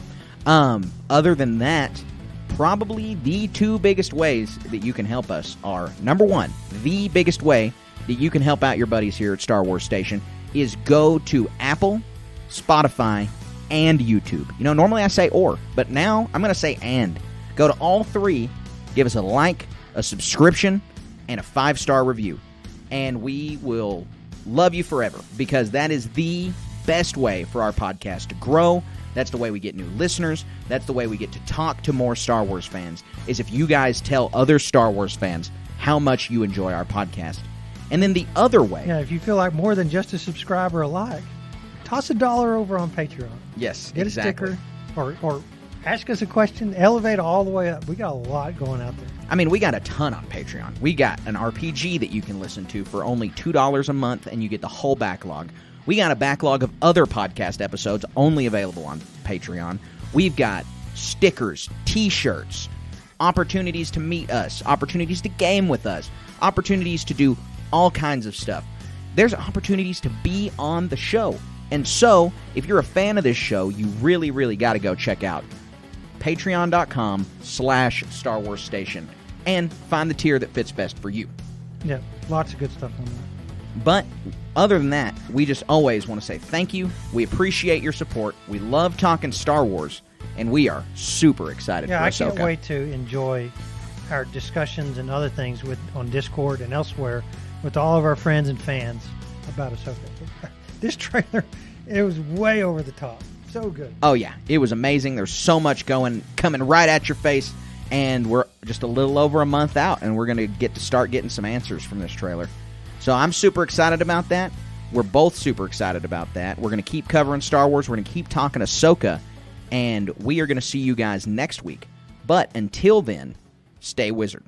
Other than that, probably the two biggest ways that you can help us are, number one, the biggest way that you can help out your buddies here at Star Wars Station is go to Apple, Spotify, and YouTube. You know, normally I say or, but now I'm going to say and. Go to all three, give us a like, a subscription, and a 5-star review. And we will love you forever, because that is the best way for our podcast to grow. That's the way we get new listeners. That's the way we get to talk to more Star Wars fans, is if you guys tell other Star Wars fans how much you enjoy our podcast. And then the other way. Yeah, if you feel like more than just a subscribe or a like, toss $1 over on Patreon. Yes, Get exactly. a sticker or ask us a question. Elevate all the way up. We got a lot going out there. I mean, we got a ton on Patreon. We got an RPG that you can listen to for only $2 a month, and you get the whole backlog. We got a backlog of other podcast episodes only available on Patreon. We've got stickers, T-shirts, opportunities to meet us, opportunities to game with us, opportunities to do all kinds of stuff. There's opportunities to be on the show. And so, if you're a fan of this show, you really, really got to go check out patreon.com/Star Wars Station and find the tier that fits best for you. Yeah, lots of good stuff on that. But other than that, we just always want to say thank you. We appreciate your support. We love talking Star Wars, and we are super excited for Ahsoka. I can't wait to enjoy our discussions and other things on Discord and elsewhere with all of our friends and fans about Ahsoka. This trailer, it was way over the top. So good. Oh, yeah. It was amazing. There's so much coming right at your face, and we're just a little over a month out, and we're going to start getting some answers from this trailer. So I'm super excited about that. We're both super excited about that. We're going to keep covering Star Wars. We're going to keep talking Ahsoka, and we are going to see you guys next week. But until then, stay wizard.